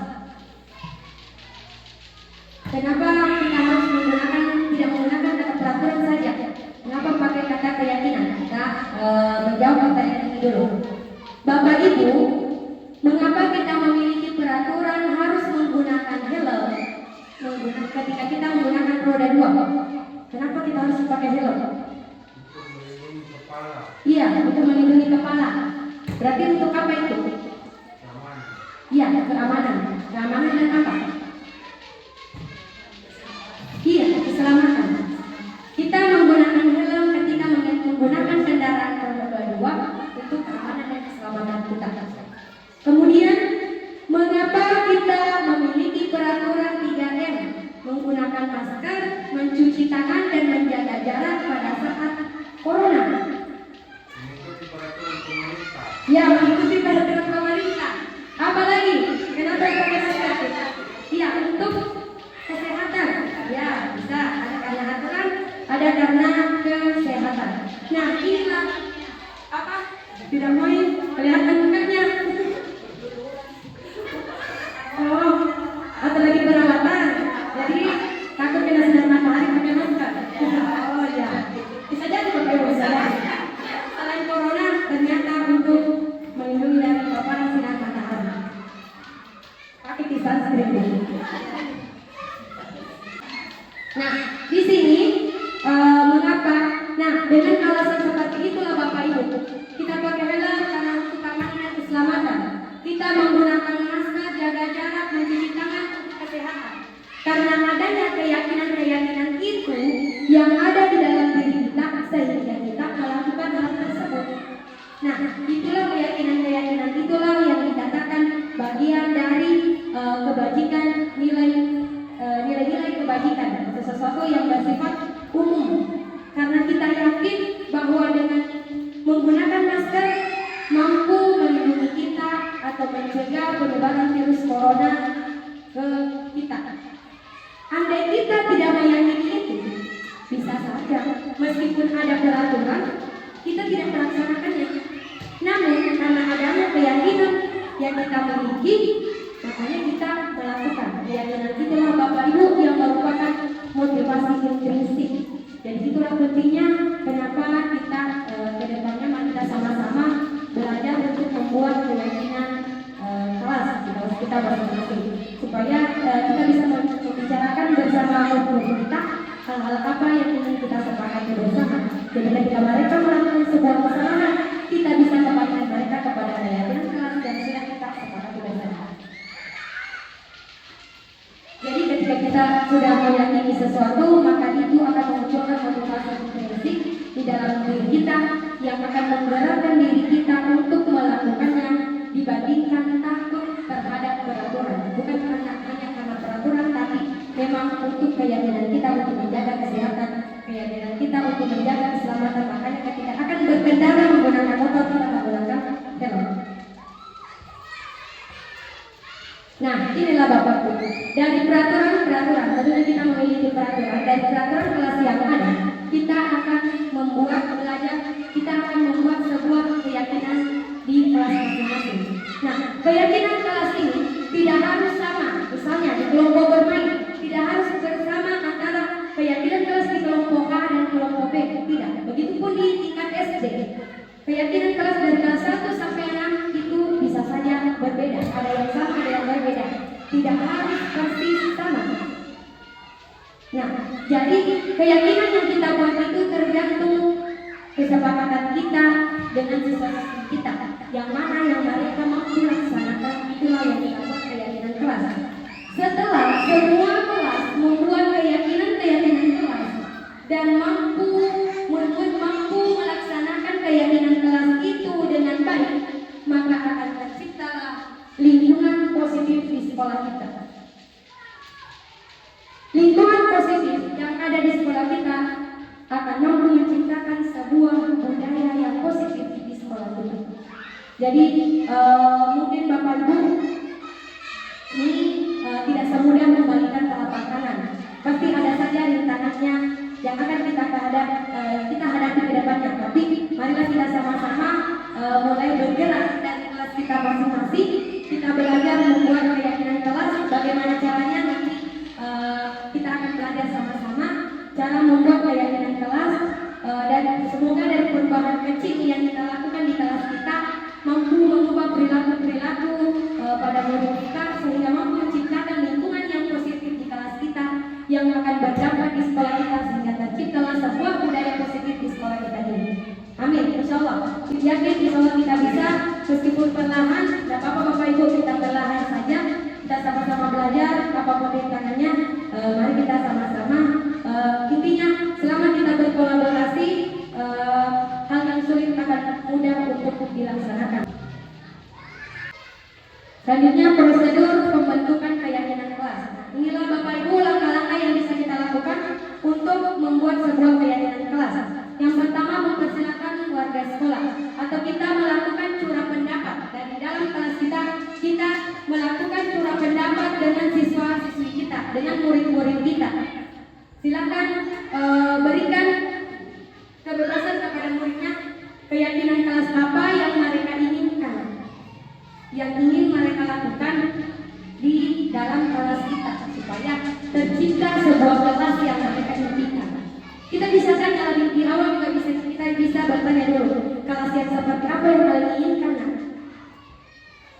Kenapa kita harus tidak menggunakan kata peraturan saja? Kenapa pakai kata keyakinan? Kita menjawab pertanyaan ini dulu. Bapak Ibu, mengapa kita memiliki peraturan harus menggunakan helm ketika kita menggunakan roda 2? Kenapa kita harus pakai helm? Iya, untuk melindungi kepala. Berarti untuk apa itu? Iya, keamanan. Keamanan dan apa? Iya, keselamatan. Kita Ya, mengikuti peraturan pemerintah. Apalagi? Kenapa pakai masker? Iya, untuk kesehatan. Ya, bisa. Ada karena aturan, ada karena kesehatan. Nah, inilah apa? Tidak mau kelihatan mukanya. Oh, atau lagi perawatan. Jadi takut kena sinar matahari pakai masker. Oh ya, bisa jadi pakai masker. Selain corona, ternyata untuk melindungi dari paparan sinar matahari. Pakai sunscreen. Nah, di sini mengapa? Nah, dengan alasan seperti itulah Bapak Ibu, kita pakai helm karena untuk keamanan dan keselamatan. Kita menggunakan masker, jaga jarak, mencuci tangan untuk kesehatan. Karena adanya keyakinan-keyakinan itu yang ada di dalam diri kita sehingga kita melakukan hal tersebut. Nah, itulah keyakinan-keyakinan itulah yang dikatakan bagian dari kebajikan, nilai-nilai kebajikan atau sesuatu yang bersifat umum. Karena kita yakin bahwa dengan menggunakan masker mampu melindungi kita atau mencegah penyebaran virus corona ke kita. Andai kita tidak meyakini itu, bisa saja meskipun ada peraturan, kita tidak melaksanakannya. Namun karena adanya keyakinan yang kita miliki, makanya kita melakukan. Keyakinan itulah Bapak Ibu yang merupakan motivasi intrinsik. Jadi itulah pentingnya kenapa kita kedepannya kita sama-sama belajar untuk membuat keyakinan kelas di kelas kita masing-masing, supaya kita bisa membicarakan bersama kita hal-hal apa yang ingin kita sepakati bersama. Jadi ketika mereka melakukan sebuah kesalahan, kita bisa kembalikan mereka kepada keyakinan kelas dan sudah kita sepakati bersama. Jadi ketika kita sudah meyakini sesuatu, maka itu akan memunculkan motivasi intrinsik di dalam diri kita yang akan menggerakkan diri kita untuk melakukannya dibandingkan takut terhadap peraturan. Bukan hanya karena peraturan, tapi memang untuk keyakinan kita untuk menjaga kesehatan, keyakinan kita untuk menjaga keselamatan. Makanya ketika akan berkendara menggunakan motor, kita menggunakan helm. Nah, inilah Bapak Ibu. Dari peraturan, tentunya kita memiliki peraturan. Dari peraturan kelas yang ada, kita akan membuat belajar, kita akan membuat sebuah keyakinan di kelas masing-masing. Nah, keyakinan kelas ini tidak harus sama. Misalnya di kelompok bermain, tidak harus bersama antara keyakinan kelas di kelompok A dan kelompok B. Tidak. Begitupun di tingkat SD. Keyakinan kelas dari kelas 1 sampai 6 itu bisa saja berbeda. Ada yang sama, ada yang berbeda. Tidak harus persis sama. Nah, jadi keyakinan yang kita buat itu tergantung kesepakatan kita dengan siswa kita. Yang mana yang mereka mampu laksanakan, itulah yang kita buat keyakinan kelas. Setelah semua kelas membuat keyakinan kelas dan mampu melaksanakan keyakinan kelas itu dengan baik, maka akan terciptalah lingkungan positif di sekolah kita. Lingkungan positif yang ada di sekolah kita akan mampu menciptakan sebuah budaya yang positif di sekolah kita. Jadi mungkin Bapak Ibu ini tidak semudah membalikan telapak tangan. Pasti ada saja rintangannya yang akan kita hadapi ke depannya. Tapi marilah kita sama-sama mulai bergerak dari kelas kita masing-masing. Kita belajar membuat keyakinan kelas. Bagaimana caranya nanti kita akan belajar sama-sama cara membuat keyakinan kelas, dan semoga dari perubahan kecil yang kita lakukan di kelas kita mampu mengubah perilaku pada murid kita sehingga mampu menciptakan lingkungan yang positif di kelas kita yang akan berdampak di sekolah kita sehingga terciptalah sebuah budaya positif di sekolah kita ini. Amin, insyaallah. Yakin insyaallah kita bisa, meskipun perlahan. Tidak apa-apa Bapak Ibu, kita perlahan saja. Kita sama-sama belajar apapun rintangannya. Mari kita sama-sama. Intinya selama kita berkolaborasi, hal yang sulit akan mudah untuk dilaksanakan. Selanjutnya prosedur pembentukan keyakinan kelas. Inilah Bapak Ibu langkah-langkah yang bisa kita lakukan untuk membuat sebuah keyakinan kelas. Yang pertama, mempersilakan warga sekolah atau kita melakukan curah pendapat keyakinan kelas apa yang mereka inginkan, yang ingin mereka lakukan di dalam kelas kita supaya tercipta sebuah kelas yang mereka impikan. Kita bisa tanya di awal juga kita bisa bertanya dulu, kelas yang seperti apa yang kalian inginkan?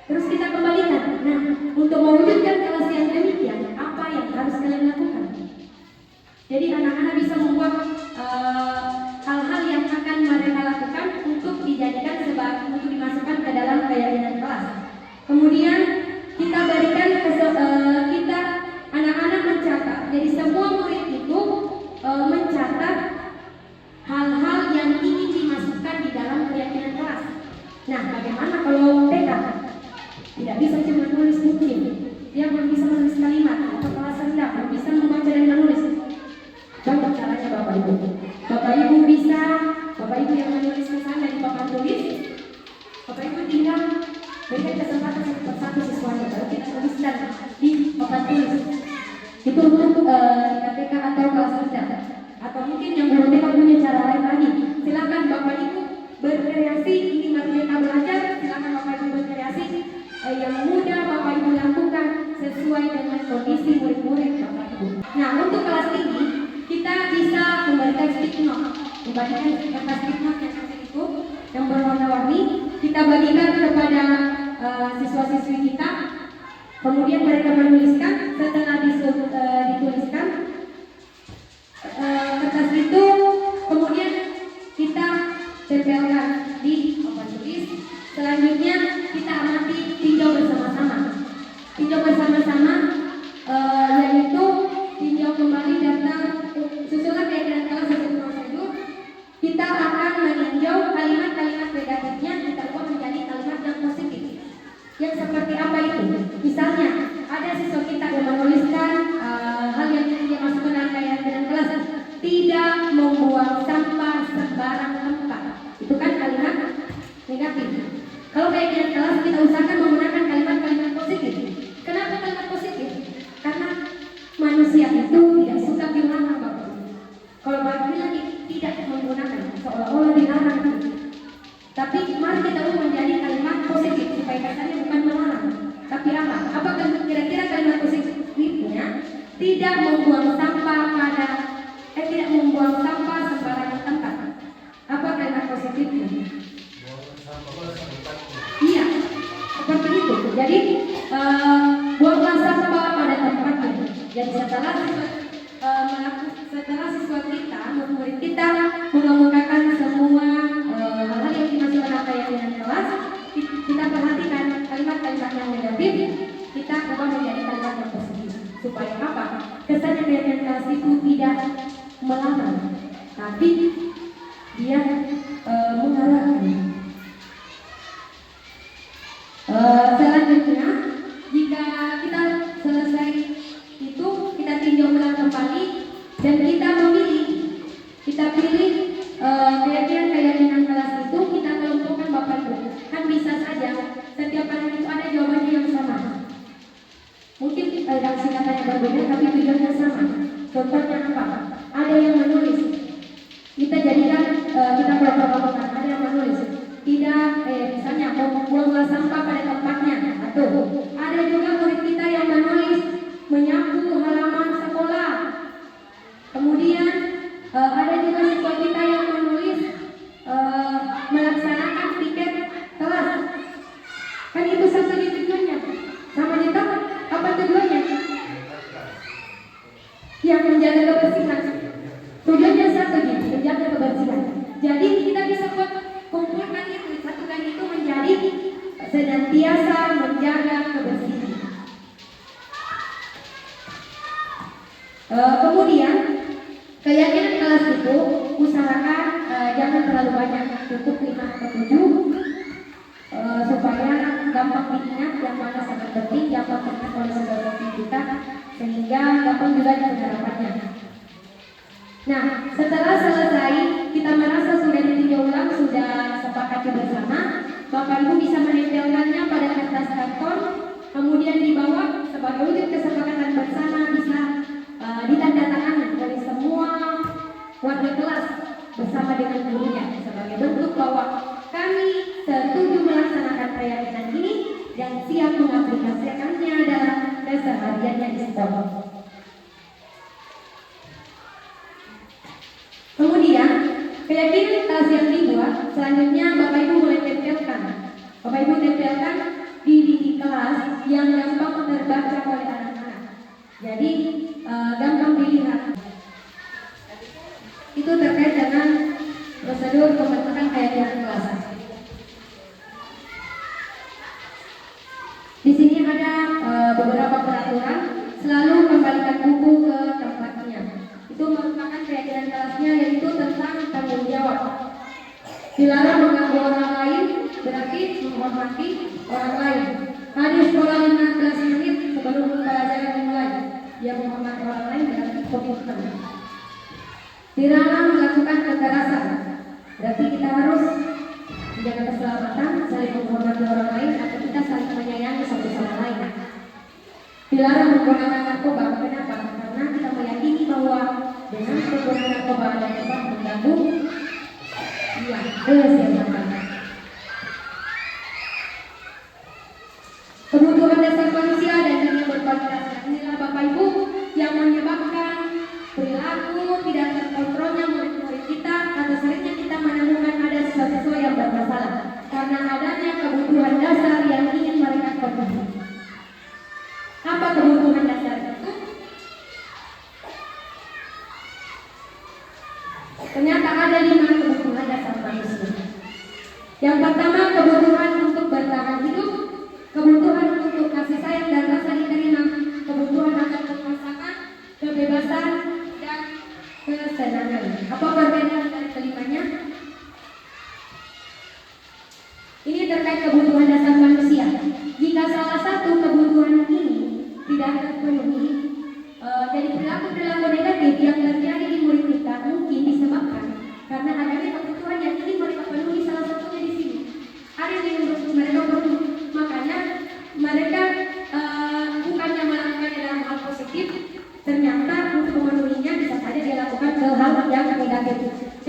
Terus kita kembalikan. Nah, untuk mewujudkan kelas yang demikian, apa yang harus kalian lakukan? Jadi anak-anak bisa membuat hal-hal yang akan mereka lakukan untuk dijadikan untuk dimasukkan ke dalam keyakinan kelas. Kemudian kita berikan kita anak-anak mencatat. Jadi semua murid itu mencatat hal-hal yang ingin dimasukkan di dalam keyakinan kelas. Nah, bagaimana kalau TK? Tidak bisa cuma tulis mungkin. Dia belum bisa menulis kalimat atau kelas rendah, belum bisa membaca dan menulis. Bagaimana caranya Bapak Ibu? Bapak Ibu bisa, Bapak Ibu yang menulis pesan dari papan tulis, Bapak Ibu tinggal berikan kesempatan satu persatu siswanya, baru kita tuliskan di papan tulis. Itu untuk TK atau kelas rendah. Atau mungkin yang belum TK punya cara lain lagi. Silakan Bapak Ibu berkreasi, ini Merdeka Belajar. Silakan Bapak Ibu berkreasi yang mudah Bapak Ibu lakukan sesuai dengan kondisi murid-murid Bapak Ibu. Nah, untuk kelas tinggi kita bisa memberikan stick note, memberikan kertas stick note yang seperti itu yang berwarna-warni, kita bagikan kepada siswa-siswi kita, kemudian mereka menuliskan. Setelah dituliskan kertas itu, kemudian kita tempelkan di papan tulis. Selanjutnya kita amati tinjau bersama-sama. Tinjau bersama-sama yaitu tinjau kembali data susulan keyakinan kelas sesuai prosedur. Kita akan meninjau kalimat-kalimat negatifnya, kita ubah menjadi kalimat yang positif. Yang seperti apa itu? Misalnya ada siswa kita yang menuliskan hal yang ingin dia masukkan dalam keyakinan kelas, tidak membuang sampah sembarang tempat. Itu kan kalimat negatif. Kalau keyakinan kelas kita usahakan menggunakan kalimat-kalimat positif. Kenapa kalimat positif? Karena manusia itu tidak suka dilarang Bapak. Kalau bagi lagi tidak menggunakan seolah-olah dilarang. Tapi mari kita ubah menjadi kalimat positif supaya kesannya bukan melarang. Tapi apa? Apa kira-kira kalimat positifnya? Tidak membuang sampah tidak membuang sampah sembarangan tempat. Apa kalimat positifnya? Iya, seperti itu. Jadi buanglah sampah pada tempatnya. Jadi setelah siswa kita, murid kita mengemukakan semua hal-hal yang dimasukkan dalam keyakinan kelas, kita perhatikan kalimat-kalimat yang negatif, kita ubah menjadi kalimat yang positif. Supaya apa? Kesannya keyakinan kelas itu tidak melarang, tapi dia mengarahkan. Selanjutnya, jika kita selesai itu, kita tinjau ulang kembali dan kita memilih. Kita pilih keyakinan kelas itu, kita kelompokkan Bapak Ibu. Kan bisa saja setiap anak itu ada jawabannya yang sama. Mungkin yang singkatannya berbeda tapi tujuannya sama. Contohnya apa? Ada yang menulis. Kita jadikan kita kelompok-kelompokkan. Ada yang menulis. Tidak, misalnya buanglah sampah pada tempatnya. Atau ada juga murid kita yang menulis menyapu halaman sekolah. Kemudian ada juga siswa kita yang menulis melaksanakan piket kelas. Kan itu sama tujuannya. Sama juga apa tujuannya? Yang menjaga kebersihan. Tujuannya satu gitu, menjaga kebersihan. Jadi kita bisa buat kumpulkan itu, satukan itu menjadi senantiasa menjaga kebersihan. Kemudian keyakinan kelas itu usahakan jangan terlalu banyak, cukup 5 atau 7 supaya gampang diingat, yang mana sangat penting, gampang diingat oleh saudara kita sehingga gampang juga penerapannya. Nah, setelah selesai kita merasa sudah ditinjau ulang, sudah sepakati bersama, Bapak Ibu bisa menempelkannya pada kertas karton, kemudian di bawah sebagai wujud kesepakatan bersama bisa ditandatangani oleh semua warga kelas bersama dengan gurunya sebagai bentuk bahwa Kemudian keyakinan kelas yang dibuat selanjutnya Bapak Ibu boleh tempelkan. Bapak Ibu tempelkan di kelas yang gampang terbaca oleh anak-anak. Jadi gampang dilihat. Itu terkait dengan prosedur pembentukan keyakinan kelas. Di sini ada beberapa peraturan. Selalu kembalikan buku ke tempatnya. Itu merupakan keyakinan kelasnya, yaitu tentang tanggung jawab. Dilarang mengganggu orang lain, berarti menghormati orang lain. Hadir sekolah 15 menit sebelum pelajaran dimulai. Dia menghormati orang lain berarti komitmen. Dilarang melakukan kekerasan, berarti kita harus menjaga keselamatan, saling menghormati orang lain, atau kita saling menyayangi satu sama lain. Dilarang menggunakan narkoba. Kenapa? Karena kita meyakini bahwa dengan penggunaan narkoba dapat mengganggu kesehatan. Kebutuhan dasar manusia dan dunia berkualitas. Inilah Bapak Ibu yang menyebabkan perilaku tidak terkontrolnya murid-murid kita, atau seringnya kita menemukan ada siswa-siswa yang bermasalah karena adanya kebutuhan dasar yang ingin mereka penuhi. Apa kebutuhan dasar itu? Ternyata ada 5 kebutuhan dasar manusia. Yang pertama, kebutuhan untuk bertahan hidup, kebutuhan untuk kasih sayang dan rasa diterima, kebutuhan akan kemasakan, kebebasan, dan kesenangan. Apa perbedaan dari kelimanya? Ini terkait kebutuhan dasar manusia. Jika salah satu kebutuhan ini tidak terpenuhi, jadi perilaku-perilaku negatif yang terjadi di murid kita mungkin disebabkan karena adanya kebutuhan yang ingin mereka penuhi. Salah satunya di sini ada yang ingin mereka penuhi, makanya mereka bukannya melakukannya dalam hal positif, ternyata untuk memenuhinya bisa saja dia lakukan ke hal yang negatif.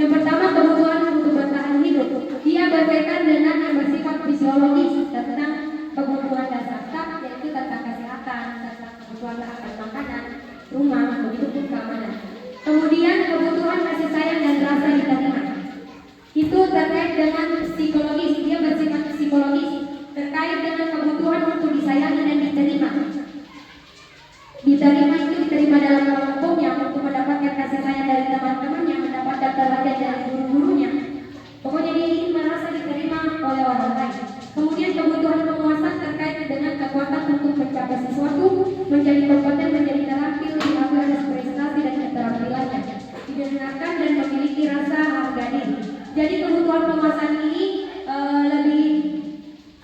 Yang pertama, kebutuhan untuk bertahan hidup. Dia berkaitan dengan yang bersifat fisiologis tentang kebutuhan dasar, yaitu tentang kesehatan, tentang kebutuhan akan makanan, rumah, begitu pun keamanan. Kemudian kebutuhan kasih sayang dan rasa diterima. Itu terkait dengan psikologis, dia bersifat psikologis, terkait dengan kebutuhan untuk disayangi dan diterima. Diterima itu diterima dalam kelompoknya, untuk mendapatkan kasih sayang dari teman-temannya, mendapatkan perhatian dari guru-gurunya. Pokoknya dia ingin merasa diterima oleh orang lain. Kemudian kebutuhan penguasaan terkait dengan kekuatan untuk mencapai sesuatu, menjadi kompeten, menjadi terampil, diakui atas prestasi dan keterampilannya, didengarkan dan memiliki rasa harga diri. Jadi kebutuhan penguasaan ini lebih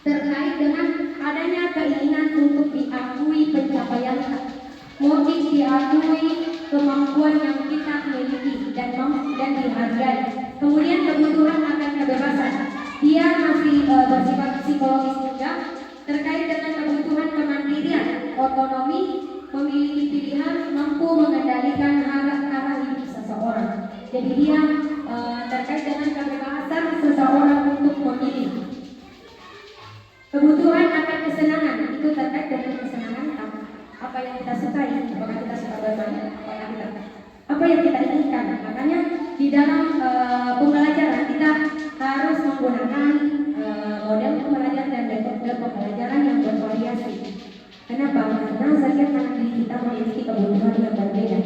terkait dengan adanya keinginan untuk diakui pencapaiannya, motif diakui kemampuan yang kita miliki dan dihargai. Kemudian kebutuhan akan kebebasan. Dia masih bersifat psikologis juga, terkait dengan kebutuhan kemandirian, otonomi, memiliki pilihan, mampu mengendalikan arah hidup seseorang. Jadi dia terkait dengan kebebasan seseorang untuk memilih. Kebutuhan akan kesenangan, itu terkait dengan kesenangan apa yang kita sukai, apakah kita suka bermain, apa yang kita inginkan. Makanya di dalam pembelajaran kita harus menggunakan model pembelajaran dan metode pembelajaran yang bervariasi. Kenapa? Karena setiap anak didik kita memiliki kebutuhan yang berbeda.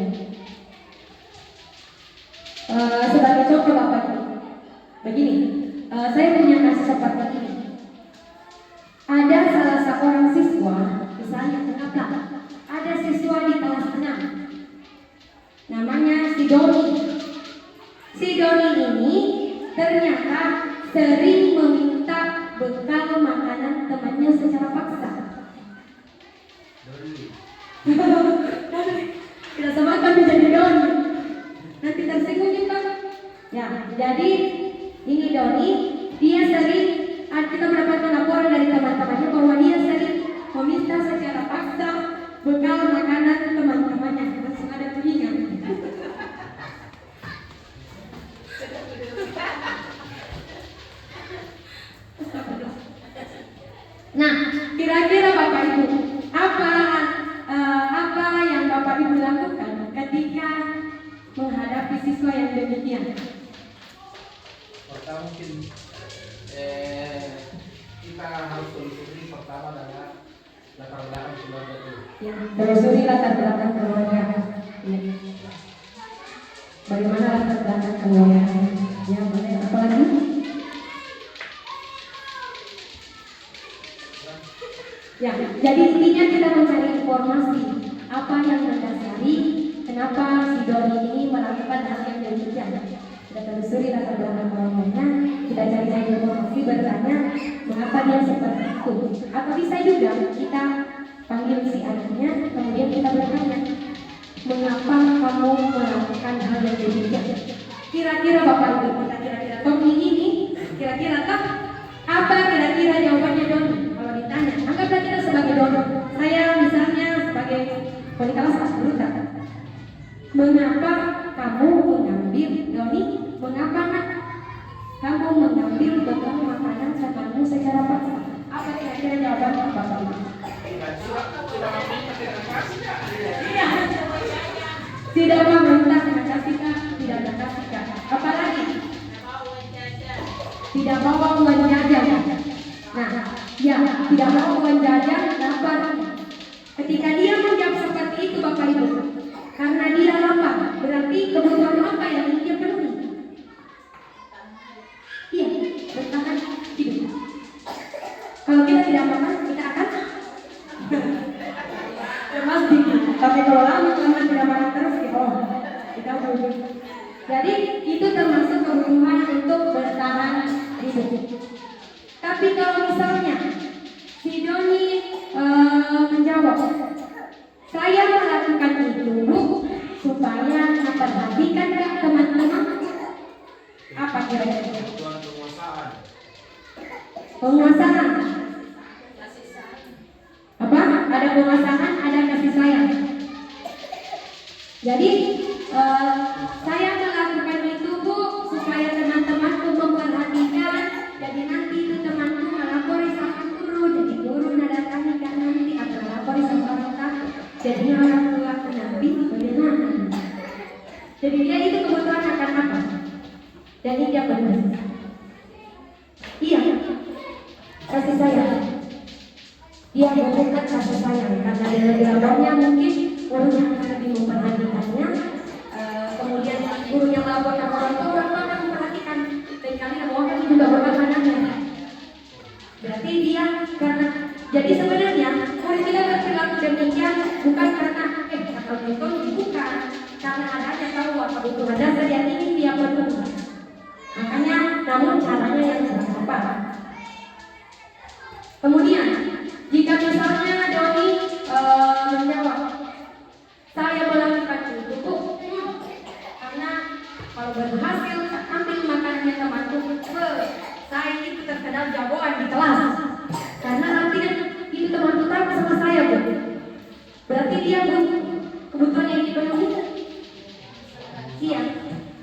Sebagai contoh Bapak Ibu, begini, saya punya kasus seperti ini. Ada salah seorang siswa, misalnya kenapa? Ada siswa di kelas 6, namanya si Doni. Si Doni ini ternyata sering meminta bekal makanan temannya secara paksa. Tidak samakan menjadi Doni. Nanti tersinggung juga. Ya, jadi ini Doni, dia sering, kita mendapatkan laporan dari teman-temannya bahwa dia sering meminta secara paksa bekal makanan teman-temannya. Langsung ada tuhingan. Nah, kira-kira Bapak Ibu, apa yang
kita mungkin kita harus telusuri pertama adalah latar belakang keluarga dulu.
Ya, telusuri latar belakang keluarga. Ya. Bagaimana latar belakang keluarga? Ya, boleh. Apa lagi? Ya, jadi intinya kita mencari informasi apa yang mendasari kenapa si Doni ini melakukan hal yang demikian. Kita telusuri latar belakang keluarganya, kita cari informasi, bertanya mengapa dia seperti itu. Atau bisa juga kita panggil si anaknya, kemudian kita bertanya, mengapa kamu melakukan hal yang demikian? Kira-kira Bapak Ibu, kita kira-kira Tommy ini, kira-kira apa kira-kira jawabannya Doni? Kalau ditanya, anggaplah kita sebagai Doni, saya misalnya sebagai wali kelas Mas Bruta. Mengapa kamu mengambil Doni? Mengapa nak kamu mengambil bekal makanan temanmu secara paksa? Apa kira-kira jawaban Bapak Ibu? Tidak meminta kasih kah? Tidak ada kasih kah? Apalagi? Tidak bawa uang jajan. Nah, ya, tidak bawa uang jajan. Lapar. Ketika dia menjawab seperti itu Bapak Ibu, karena dia lapar, berarti kebutuhan apa yang ingin dia penuhi? Iya, bertahan hidup. Kalau kita tidak makan, kita akan lemas dikit. Tapi kalau lama tidak makan terus, kita udah. Jadi itu termasuk kebutuhan untuk bertahan hidup. Tapi kalau misalnya si Doni menjawab, saya melakukan itu supaya memperhatikan teman-teman. Apa kira-kira? Penguasaan. Apa? Ada penguasaan, ada kasih sayang. Jadi saya melakukan itu Bu supaya teman-temanku memperhatikan. Jadi nanti itu temanku melapori sama guru, jadi guru mendatangi kan nanti atau melapori sama orang tua. Jadinya orang tua nanti bagaimana? Jadi dia itu kebutuhan akan apa? Jadi dia benar. Iya, kasih sayang. Dia membutuhkan kasih sayang karena dengan gambarnya mungkin gurunya akan lebih memperhatikannya. Kemudian gurunya melaporkan orang tua akan memperhatikan. Dan kali orang juga berpandangan. Berarti dia karena jadi sebenarnya murid kita berperilaku demikian bukan karena atau itu bukan karena adanya tahu kebutuhan dasar yang ingin dia penuhi. Makanya namun caranya yang tepat. Kemudian jika misalnya Doni menjawab, saya melakukan itu Bu, karena kalau berhasil ambil makanannya temanku, saya itu terkenal jagoan di kelas. Karena nanti kan itu temanku tahu sama saya Bu. Berarti dia Bu, kebutuhan yang dipenuhi. Iya,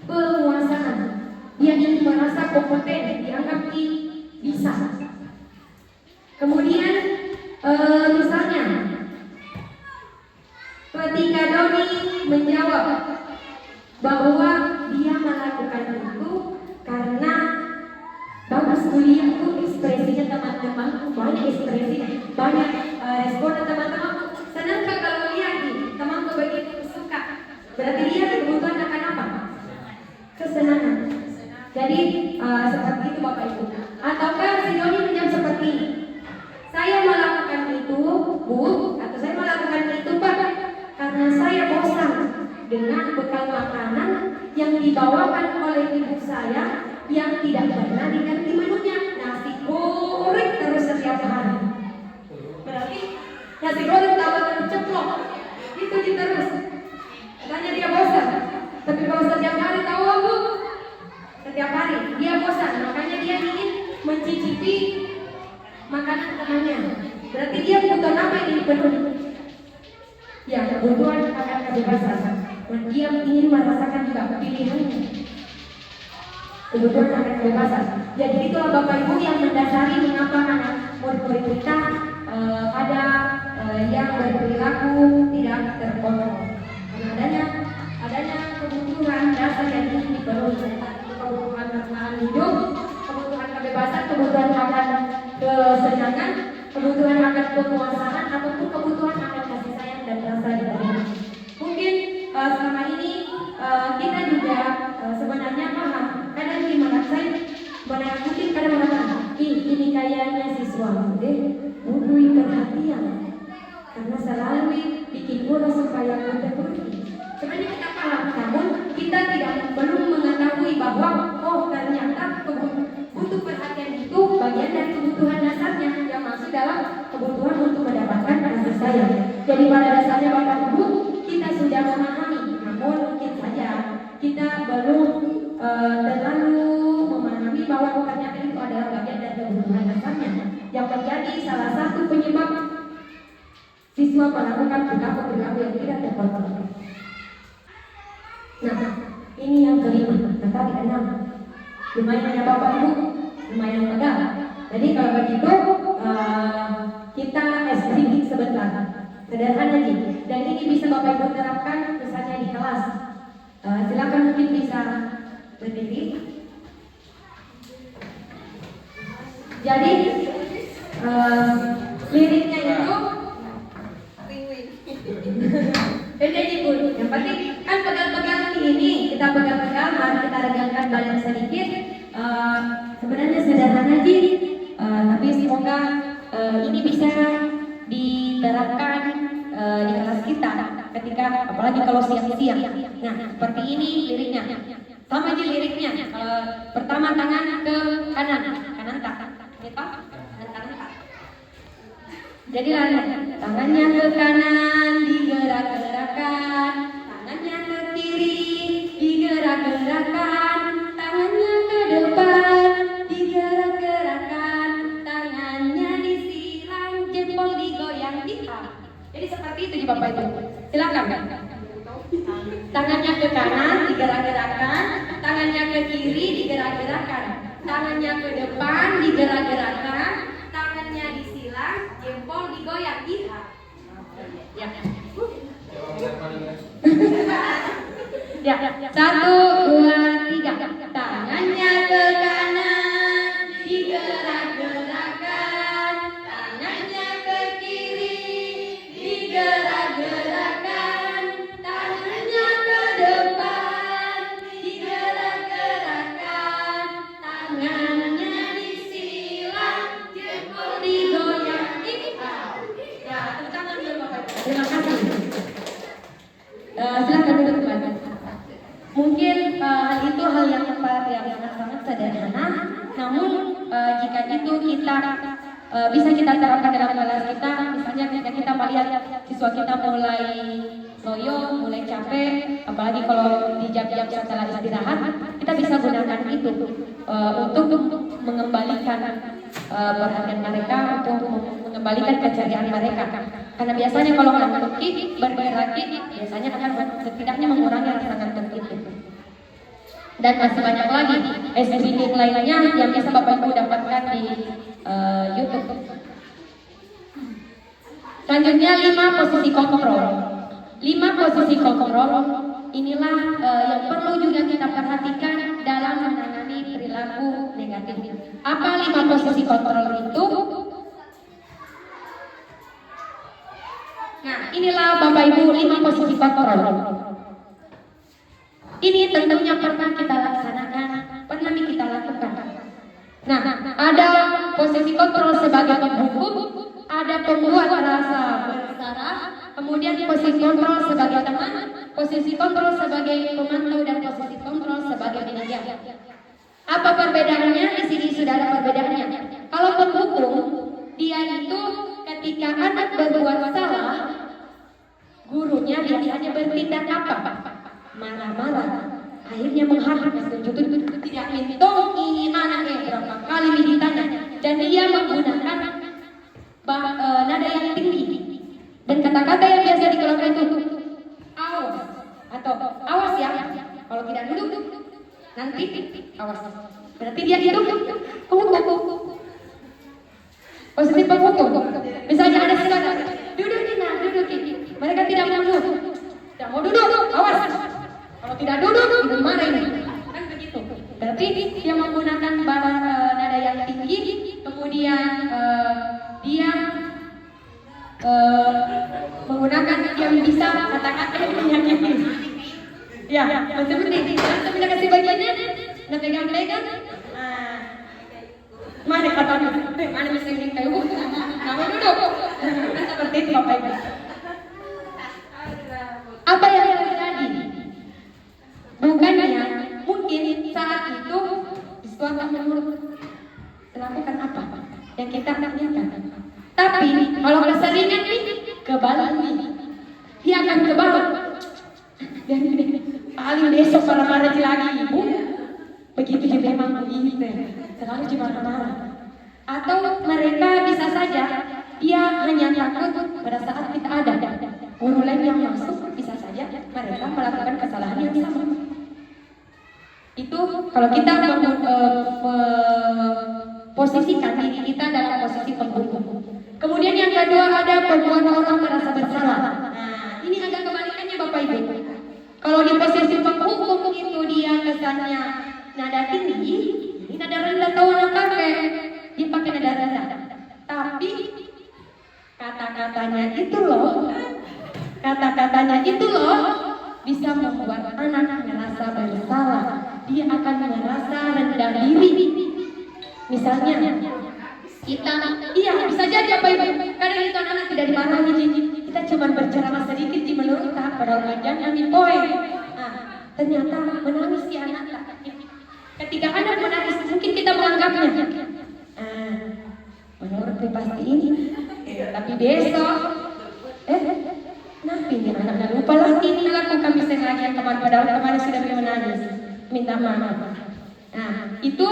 penguasaan. Dia ingin merasa kompeten, dianggap bisa. Kemudian misalnya ketika Doni menjawab bahwa dia melakukan itu karena bagus kuliahku, ekspresinya teman-temanku banyak ekspresinya, banyak respon teman-temanku. Senangkah kalau lihat temanku begitu suka? Berarti dia kebutuhan akan apa? Kesenangan. Jadi seperti itu Bapak Ibu. Ataukah si Doni menjawab seperti ini? Saya melakukan itu Bu, atau saya melakukan itu Pak, karena saya bosan dengan bekal makanan yang dibawakan oleh ibu saya yang tidak pernah diganti menunya, nasi goreng terus setiap hari. Berarti nasi goreng tambah ceplok itu terus. Katanya dia bosan. Tapi kalau setiap hari tahu Bu, setiap hari dia bosan, makanya dia ingin mencicipi makanan temannya. Berarti dia butuh apa yang dipenuhi? Ya, kebutuhan akan kebebasan. Dan dia ingin merasakan juga pilihannya. Kebutuhan akan kebebasan. Jadi itulah Bapak Ibu yang mendasari mengapa anak murid-murid kita ada yang berperilaku tidak terkontrol. Karena adanya kebutuhan dasar yang ingin dipenuhi, kebutuhan bertahan hidup, kebutuhan akan kesenangan, kebutuhan akan kekuasaan, ataupun kebutuhan akan kasih sayang dan rasa diterima. Mungkin selama ini kita juga sebenarnya paham. Kadang gimana saya, mungkin kadang mengatakan, ini kayaknya siswa deh, butuh perhatian, karena selalu bikin bola supaya kita pergi. Sebenarnya kita paham, namun kita belum mengetahui bahwa ternyata butuh perhatian itu bagian dari kebutuhan dasarnya yang masuk dalam kebutuhan untuk mendapatkan kasih sayang. Jadi pada dasarnya Bapak Ibu kita sudah memahami, namun mungkin saja kita belum terlalu memahami bahwa ternyata itu adalah bagian dari kebutuhan dasarnya yang menjadi salah satu penyebab siswa melakukan perilaku yang tidak terkontrol. Nah, ini yang kelima, maka keenam. Lumayan ya Bapak Ibu, lumayan pegang. Jadi kalau begitu kita sedikit sebentar, sederhana aja. Dan ini bisa Bapak Ibu terapkan misalnya di kelas. Silakan mungkin bisa berdiri. Jadi liriknya itu jadi Bu, yang penting kan pegang-pegang ini, kita pegang-pegang, harus kita regangkan badan sedikit. Sebenarnya sederhana aja, tapi semoga ini bisa diterapkan di kelas kita ketika, apalagi kalau siang-siang. Nah, seperti ini liriknya. Sama aja liriknya. Pertama tangan ke kanan tak, gitu, kanan tak. Jadi tangannya ke kanan digerak-gerakkan, tangannya ke kiri digerak-gerakkan, tangannya ke depan digerak-gerakkan, tangannya disilang, jempol digoyang diam. Jadi seperti itu ya Bapak Ibu. Silakan. Tangannya ke kanan digerak-gerakkan, tangannya ke kiri digerak-gerakkan, tangannya ke depan digerak-gerakkan, tangannya disilang, jempol digoyang diam. Ya. Ya, 1, 2, 3. Tangannya ke kanan digerak-gerakkan, tangannya ke kiri digerak-gerakkan, tangannya ke depan digerak-gerakkan, tangannya disilang, jempol digoyang diam. Ya, tepuk tangan dulu Bapak Ibu. Terima kasih. Silakan duduk kembali. Mungkin itu hal yang sangat sederhana, namun jika itu kita bisa kita terapkan dalam kelas kita, misalnya ketika kita melihat siswa kita mulai loyo, mulai capek, apalagi kalau di jam-jam setelah istirahat, kita bisa gunakan itu untuk mengembalikan perhatian mereka, untuk mengembalikan keceriaan mereka. Karena biasanya kalau ngantuk bergerak biasanya akan setidaknya mengurangi rasa ngantuk itu. Dan masih banyak lagi SDG lainnya yang bisa Bapak Ibu dapatkan di YouTube. Selanjutnya 5 posisi kontrol. 5 posisi kontrol inilah yang perlu juga kita perhatikan dalam menangani perilaku negatif. Apa 5 posisi kontrol itu? Nah, inilah Bapak Ibu 5 posisi kontrol. Ini tentunya pernah kita laksanakan, pernah kita lakukan. Nah, ada posisi kontrol sebagai penghukum, ada pembuat rasa bersalah, kemudian posisi kontrol sebagai teman, posisi kontrol sebagai pemantau, dan posisi kontrol sebagai penegak. Apa perbedaannya? Di sini sudah ada perbedaannya. Kalau penghukum, dia itu ketika anak berbuat salah, gurunya biasanya bertindak apa? Marah-marah, akhirnya menghadap tidak minta ingin anaknya berapa kali ditanya, dan dia menggunakan nada yang tinggi dan kata-kata yang biasa dikeluarkan itu awas atau awas ya, kalau tidak duduk nanti awas, berarti dia hidup penghukum, posisi penghukum. Misalnya ada saudara duduk mereka tidak mau duduk, awas. Kalau tidak duduk, itu marah ini. Kan begitu. Berarti dia menggunakan nada yang tinggi kata-kata yang menyakiti. Ya, seperti langsung kita kasih bagiannya. Nah, pegang-pegang. Mana katanya? Mana bisa ini kayu? Kamu duduk. Seperti itu Bapak Ibu. Apa yang terjadi? Bukannya mungkin saat itu siswa tak melakukan apa yang kita inginkan. Tapi kalau keseringan nih, kebalik nih. Dia akan kebalik. Dan paling besok marah-marah lagi ibu. Begitu juga memang begitu. Selalu cuma marah. Atau mereka bisa saja dia hanya takut pada saat kita ada. Guru lain yang masuk bisa saja mereka melakukan kesalahan yang sama. Itu kalau kita posisikan diri kita dalam posisi penghukum. Kemudian yang kedua ada membuat orang merasa bersalah. Nah, ini agak kebalikannya Bapak Ibu. Kalau di posisi penghukum itu dia kesannya nada tinggi, ini nada rendah tahu anak pakai, dia pakai nada rendah. Tapi kata-katanya itu loh bisa membuat anak merasa bersalah. Dia akan merasa rendah diri. Misalnya kita, bisa jadi apa Ibu? Kadang itu anak tidak dimarahi, kita cuma berceramah sedikit di menurut padahal ujian ambil poin. Nah, ternyata menangis si anak. Ketika anak menangis, mungkin kita menganggapnya, menurut pasti ini, tapi besok, kenapa ini anak lupa lagi ini lakukan misalnya lagi yang kemarin kemarin sudah menangis, minta maaf. Nah, itu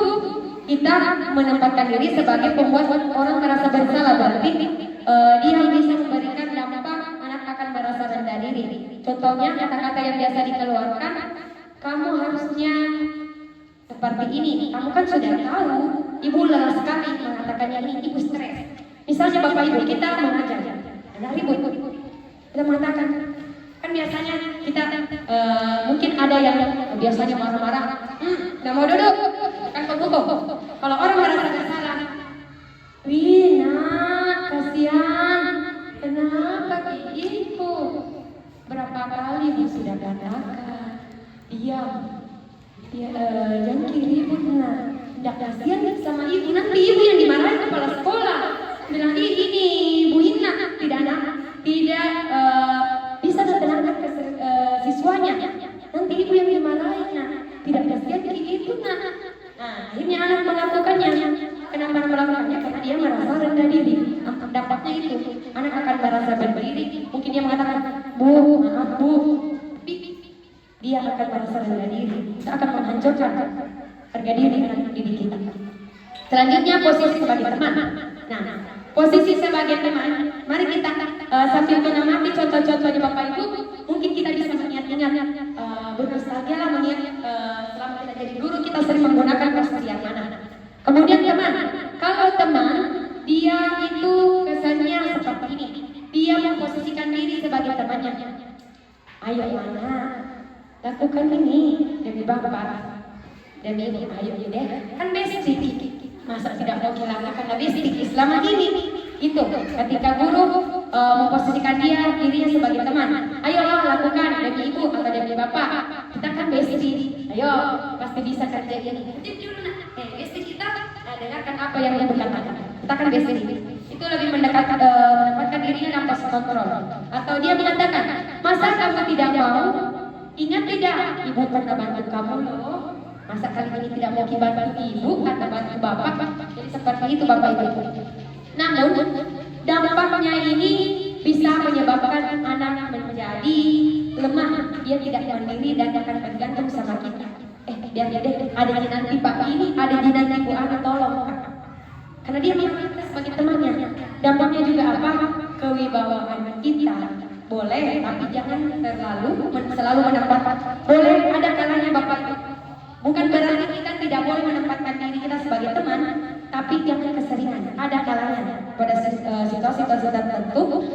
kita menempatkan diri sebagai pembuat orang merasa bersalah, berarti dia bisa memberikan dampak anak akan merasa rendah diri. Contohnya kata-kata yang biasa dikeluarkan, kamu harusnya seperti ini. Kamu kan sudah tahu, ibu lelah sekali mengatakannya ini, ibu stres. Misalnya Bapak Ibu kita mengajar, ada ribut, kita mengatakan, kan biasanya kita mungkin ada yang biasanya marah-marah, nggak mau duduk, kan penghukum. Kalau orang merasa bersalah, Wina, kasihan, kenapa ibu? Berapa kali ibu sudah katakan, diam, jangan ribut, tidak kasihan sama ibu. Nanti ibu yang dimarahin kepala sekolah, bilang ini Bu Hina tidak bisa menenangkan siswanya. Nanti ibu yang dimarahin, tidak kasihan ibu. Nah, akhirnya anak melakukannya. Kenapa melakukannya? Karena dia merasa rendah diri. Dampaknya itu, anak akan merasa berdiri. Mungkin dia mengatakan, Bu, maaf Bu. Dia akan merasa rendah diri. Itu akan menghancurkan harga diri anak didik kita. Selanjutnya posisi sebagai teman. Nah, posisi sebagai teman, mari kita sambil mengamati contoh-contohnya Bapak Ibu, mungkin kita bisa mengingat-ingat bernostalgia lah mengingat selama kita jadi guru kita sering menggunakan posisi yang mana. Kemudian teman, kalau teman dia itu kesannya seperti ini, dia memposisikan diri sebagai temannya. Ayo mana, lakukan ini demi Bapak, demi Ibu, ayo deh, kan basic. Masa tidak mau kehilangan karena basic selama ini itu ketika guru memposisikan dirinya sebagai teman, ayolah lakukan demi ibu atau demi bapak, kita kan basic, ayo pasti bisa kerja ini. Basic kita dengarkan apa yang ibu katakan, kita kan basic itu lebih mendapatkan dirinya dalam posisi kontrol. Atau dia mengatakan, masa kamu tidak mau, ingat tidak ibu pernah bantu kamu loh. Masa kali ini tidak mau bantu ibu atau bantu bapak? Jadi seperti itu Bapak Ibu. Namun dampaknya ini bisa menyebabkan anak menjadi lemah. Dia tidak mandiri dan akan bergantung sama kita. Biar deh, ada di nanti Pak ini, ada di nanti Bu Ana, tolong. Karena dia menganggap kita sebagai temannya. Dampaknya juga apa? Kewibawaan kita. Boleh, tapi jangan selalu menempatkan. Boleh ada kalanya Bapak Ibu. Bukan berarti kita tidak boleh menempatkan diri kita sebagai teman, tapi jangan keseringan. Ada kalanya pada situasi-situasi tertentu,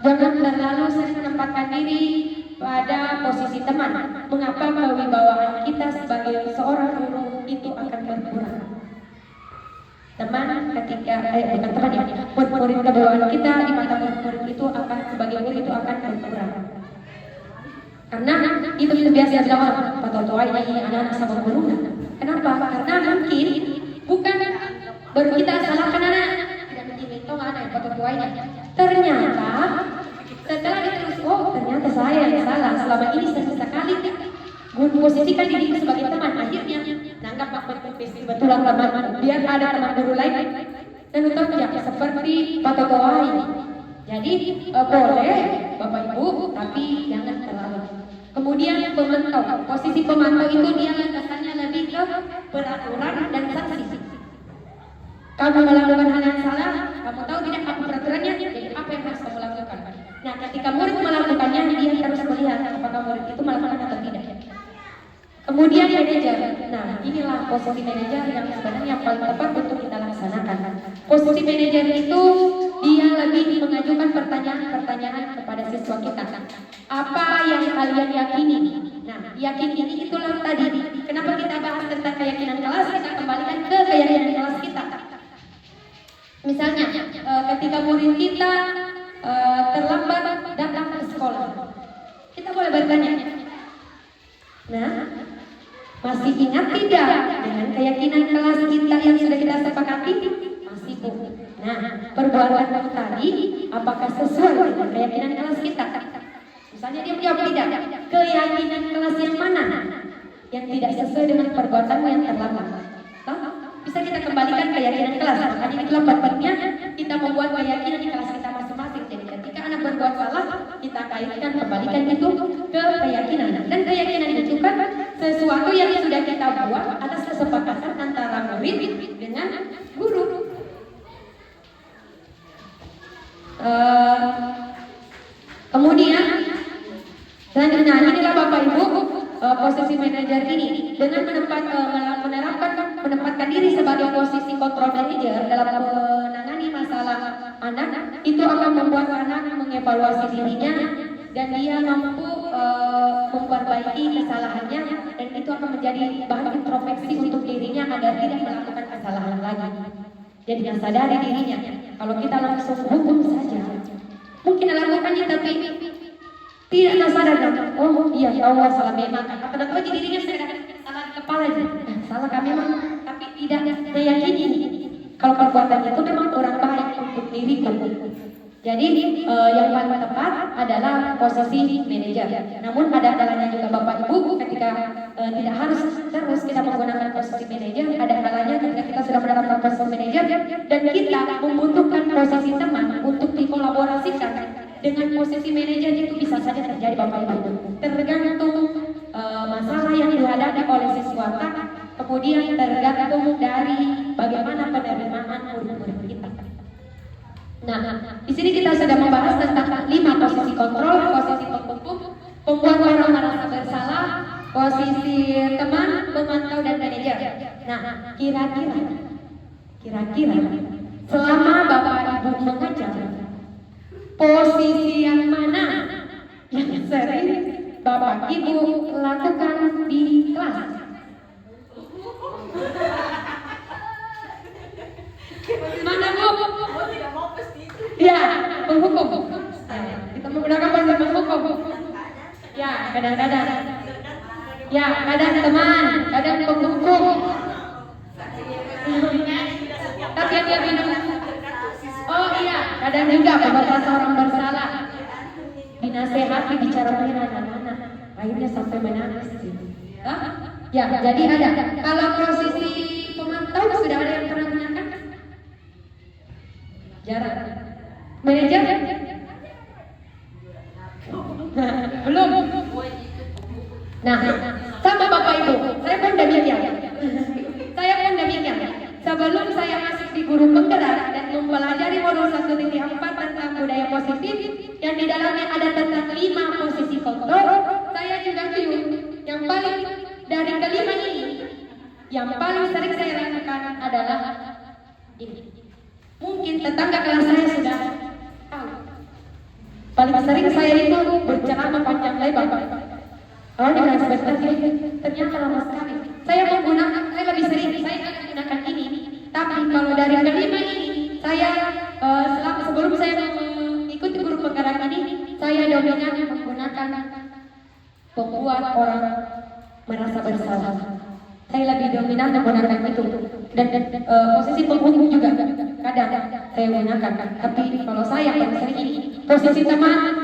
jangan terlalu sering menempatkan diri pada posisi teman. Mengapa kewibawaan kita sebagai seorang guru itu akan berkurang? teman ketika bukan teman ya, murid kebawaan kita di mata murid itu akan sebagai murid itu akan berkurang. Karena itu biasa dilawan patotoai ini anak-anak sama guru. Kenapa? Karena mungkin bukan baru kita salahkan anak tidak mencintai anak patotoainya. Ternyata setelah diterus, oh ternyata saya yang salah selama ini sekali posisikan diri sebagai teman, akhirnya nanggap kebetulan teman biar ada teman guru lain dan untuk ya seperti patotoai. Jadi boleh Bapak Ibu, tapi jangan terlalu. Kemudian pemantau, posisi pemantau itu dia landasannya lebih ke peraturan dan sanksi. Kamu melakukan hal yang salah, kamu tahu tidak apa peraturannya, jadi apa yang harus kamu lakukan. Nah, ketika murid melakukannya, dia harus melihat apakah murid itu melakukan atau tidak. Kemudian manajer, nah inilah posisi manajer yang sebenarnya paling tepat untuk kita laksanakan. Posisi manajer itu dia lebih mengajukan pertanyaan kepada siswa kita. Apa yang kalian yakini? Nah, yakini ini itulah tadi. Kenapa kita bahas tentang keyakinan kelas? Kita kembalikan ke keyakinan kelas kita. Misalnya, ketika murid kita terlambat datang ke sekolah, kita boleh bertanya. Nah, masih ingat tidak dengan keyakinan kelas kita yang sudah kita sepakati? Masih Bu. Nah, perbuatan tadi apakah sesuai dengan keyakinan kelas kita? Misalnya dia menjawab tidak. Keyakinan kelas yang mana yang tidak sesuai dengan perbuatanmu yang terlambat? Bisa kita kembalikan keyakinan kelas. Makanya itulah pentingnya kita membuat keyakinan di kelas kita masing-masing. Jadi ketika anak berbuat salah, kita kaitkan kembalikan itu ke keyakinan. Dan keyakinan itu kan sesuatu yang sudah kita buat atas kesepakatan antara murid dengan guru. Kemudian selanjutnya inilah Bapak Ibu posisi manajer ini dengan menempatkan diri sebagai posisi kontrol manajer dalam menangani masalah anak itu akan membuat anak mengevaluasi dirinya dan dia mampu memperbaiki kesalahannya dan itu akan menjadi bahan introspeksi untuk dirinya agar tidak melakukan kesalahan lagi. Jadi yang sadari dirinya. Kalau kita langsung hukum saja, mungkin lakukannya tapi tidak sadar. Oh iya ya Allah salah memang. Pada tahu dirinya salah di kepala aja. Salah kami memang, tapi tidak meyakini kalau perbuatan itu memang orang baik untuk diriku. Jadi yang paling tepat adalah posisi manajer. Namun ada kalanya juga Bapak Ibu ketika tidak harus terus kita menggunakan posisi manajer. Ada kalanya ketika kita sudah menerapkan posisi manajer dan kita membutuhkan posisi teman untuk dikolaborasikan dengan posisi manajer itu bisa saja terjadi Bapak Ibu. Tergantung masalah yang dihadapi oleh siswa, kemudian tergantung dari bagaimana penerimaan murid-murid kita. Nah, di sini kita sudah membahas tentang 5 posisi kontrol, posisi penghukum, pembuat orang merasa bersalah, posisi teman, pemantau dan manajer. Nah, kira-kira selama Bapak Ibu mengajar, posisi yang mana yang sering Bapak Ibu lakukan di kelas? Mana Bu? Ya, penghukum. Kita menggunakan bahasa penghukum. Ya, kadang-kadang. Ya, kadang teman, kadang penghukum. Tapi dia minum. Oh iya, kadang juga pembatas orang bersalah. Dinasehati bicara dengan anak-anak. Akhirnya sampai menangis. Ya, jadi ada. Kalau posisi pemantau sudah ada yang pernah menanyakan? Jarang. Manajer? Belum. Nah, sama Bapak Ibu, saya pun demikian. Sebelum saya masuk di guru penggerak dan mempelajari modul 1.4 tentang budaya positif yang di dalamnya ada tentang 5 posisi kontrol, saya juga bingung. Yang paling dari kelima ini, yang paling sering saya lakukan adalah ini. Mungkin tetangga kelas saya sudah tahu. Paling sering saya itu berceramah panjang lebar. Oh, ini kan sebentar ternyata lama sekali. Saya lebih sering, saya menggunakan ini. Tapi kalau dari kelima ini saya sebelum saya mengikuti guru penggerak ini, saya dominan menggunakan membuat orang merasa bersalah. Saya lebih dominan menggunakan itu, dan posisi penghubung juga kadang saya gunakan. Tapi kalau saya paling sering ini posisi teman,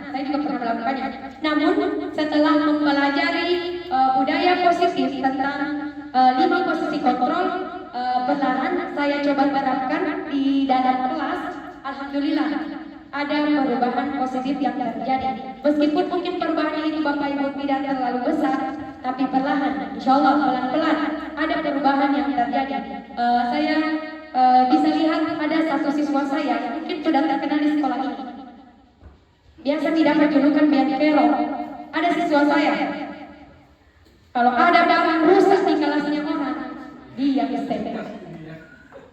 saya juga pernah melakukannya. Namun setelah mempelajari budaya positif tentang 5 posisi kontrol, perlahan saya coba terapkan di dalam kelas. Alhamdulillah ada perubahan positif yang terjadi. Meskipun mungkin perubahan itu Bapak Ibu tidak terlalu besar, tapi perlahan, insya Allah pelan-pelan ada perubahan yang terjadi. Saya bisa lihat ada satu siswa saya yang mungkin sudah terkenal di sekolah ini. Biasa tidak menjulukan Bianchero. Ada siswa saya, kalau ada barang rusak di kelasnya orang, dia step.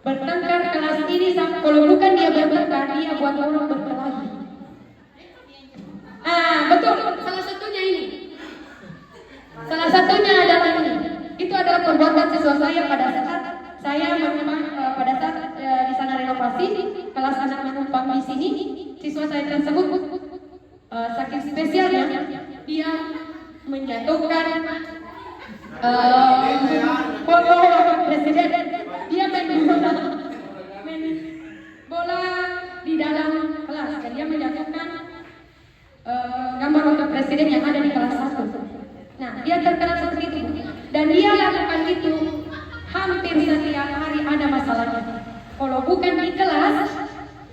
Bertengkar kelas ini, kalau bukan dia bertengkar, dia buat orang berkelahi. Betul, salah satunya ini. Salah satunya adalah ini. Itu adalah perbuatan siswa saya pada saat saya memang pada saat di sana renovasi kelas anak menumpang di sini. Siswa saya tersebut saking spesialnya dia menjatuhkan foto presiden. Dia main bola di dalam kelas, dan dia menjatuhkan gambar wakil presiden yang ada di kelas 1. Nah, dia terkenal seperti itu, dan dia lakukan itu hampir setiap hari ada masalahnya. Kalau bukan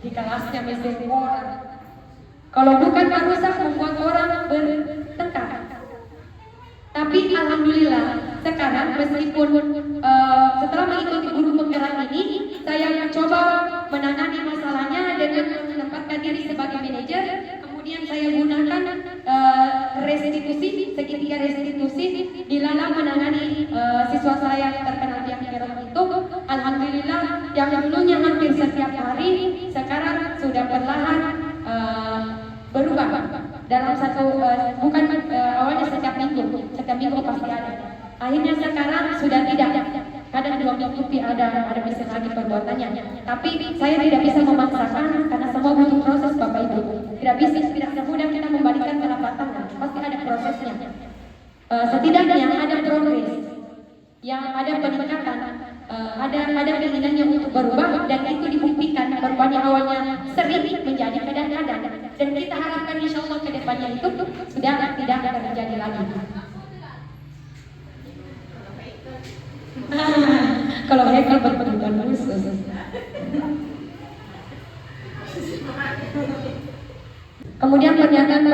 di kelasnya mesti orang. Kalau bukan merusak, membuat orang bertengkar. Tapi alhamdulillah sekarang meskipun setelah mengikuti guru penggerak ini, saya coba menangani masalahnya dengan menempatkan diri sebagai manajer. Kemudian saya gunakan restitusi, segitiga restitusi di dalam menangani siswa saya yang terkena Bianchero itu. Alhamdulillah yang dulunya hampir setiap hari, sekarang sudah perlahan berubah dalam satu bukan awalnya setiap minggu pasti ada. Akhirnya sekarang sudah tidak, kadang 2 minggu ada bisa lagi perbuatannya. Tapi saya tidak bisa memaksakan karena semua butuh proses Bapak Ibu. Tidak semudah kita membalikkan telapak tangan, pasti ada prosesnya. Setidaknya ada progres, yang ada peningkatan, ada keinginannya untuk berubah, dan itu dibuktikan perubahan yang awalnya sering menjadi kadang-kadang, dan kita harapkan insya Allah ke depannya itu sudah tidak terjadi lagi. Kalau Hekel berkebutuhan khusus. Kemudian pernyataan,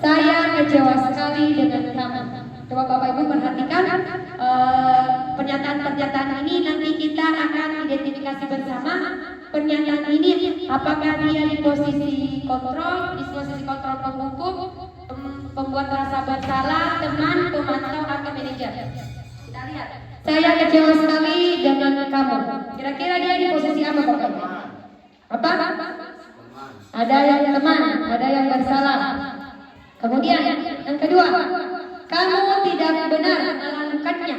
saya kecewa sekali dengan kamu. Coba Bapak Ibu perhatikan pernyataan-pernyataan ini, nanti kita akan identifikasi bersama pernyataan ini apakah dia di posisi kontrol, di posisi kontrol penghukum, pembuat rasa bersalah, teman, pemantau, atau manajer. Kita lihat. Saya kecewa sekali dengan kamu. Kira-kira dia di posisi apa Bapak? Apa? Ada yang teman, ada yang bersalah. Kemudian yang kedua, kamu tidak benar melakukannya.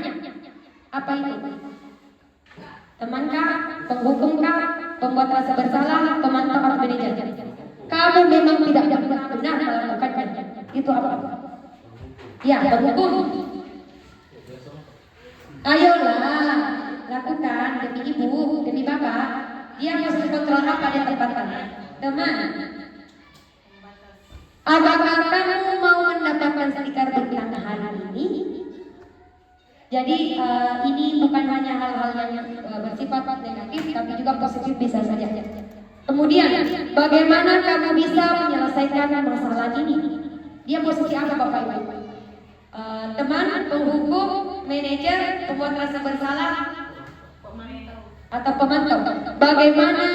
Apa itu? Temankah, penghukumkah, pembuat rasa bersalah, pemantau, atau manajer? Kamu memang tidak benar melakukannya. Itu apa? Ya, penghukum. Ayolah, lakukan demi ibu, demi bapak. Dia harus kontrol apa dia tempatkan. Teman, apakah kamu mau mendapatkan stiker bintang hari ini? Jadi ini bukan hanya hal-hal yang bersifat negatif, tapi juga positif bisa saja. Kemudian, bagaimana kamu bisa menyelesaikan masalah ini? Dia posisi apa Bapak Ibu? Teman, penghukum, manajer, pembuat rasa bersalah, atau pemantau. Bagaimana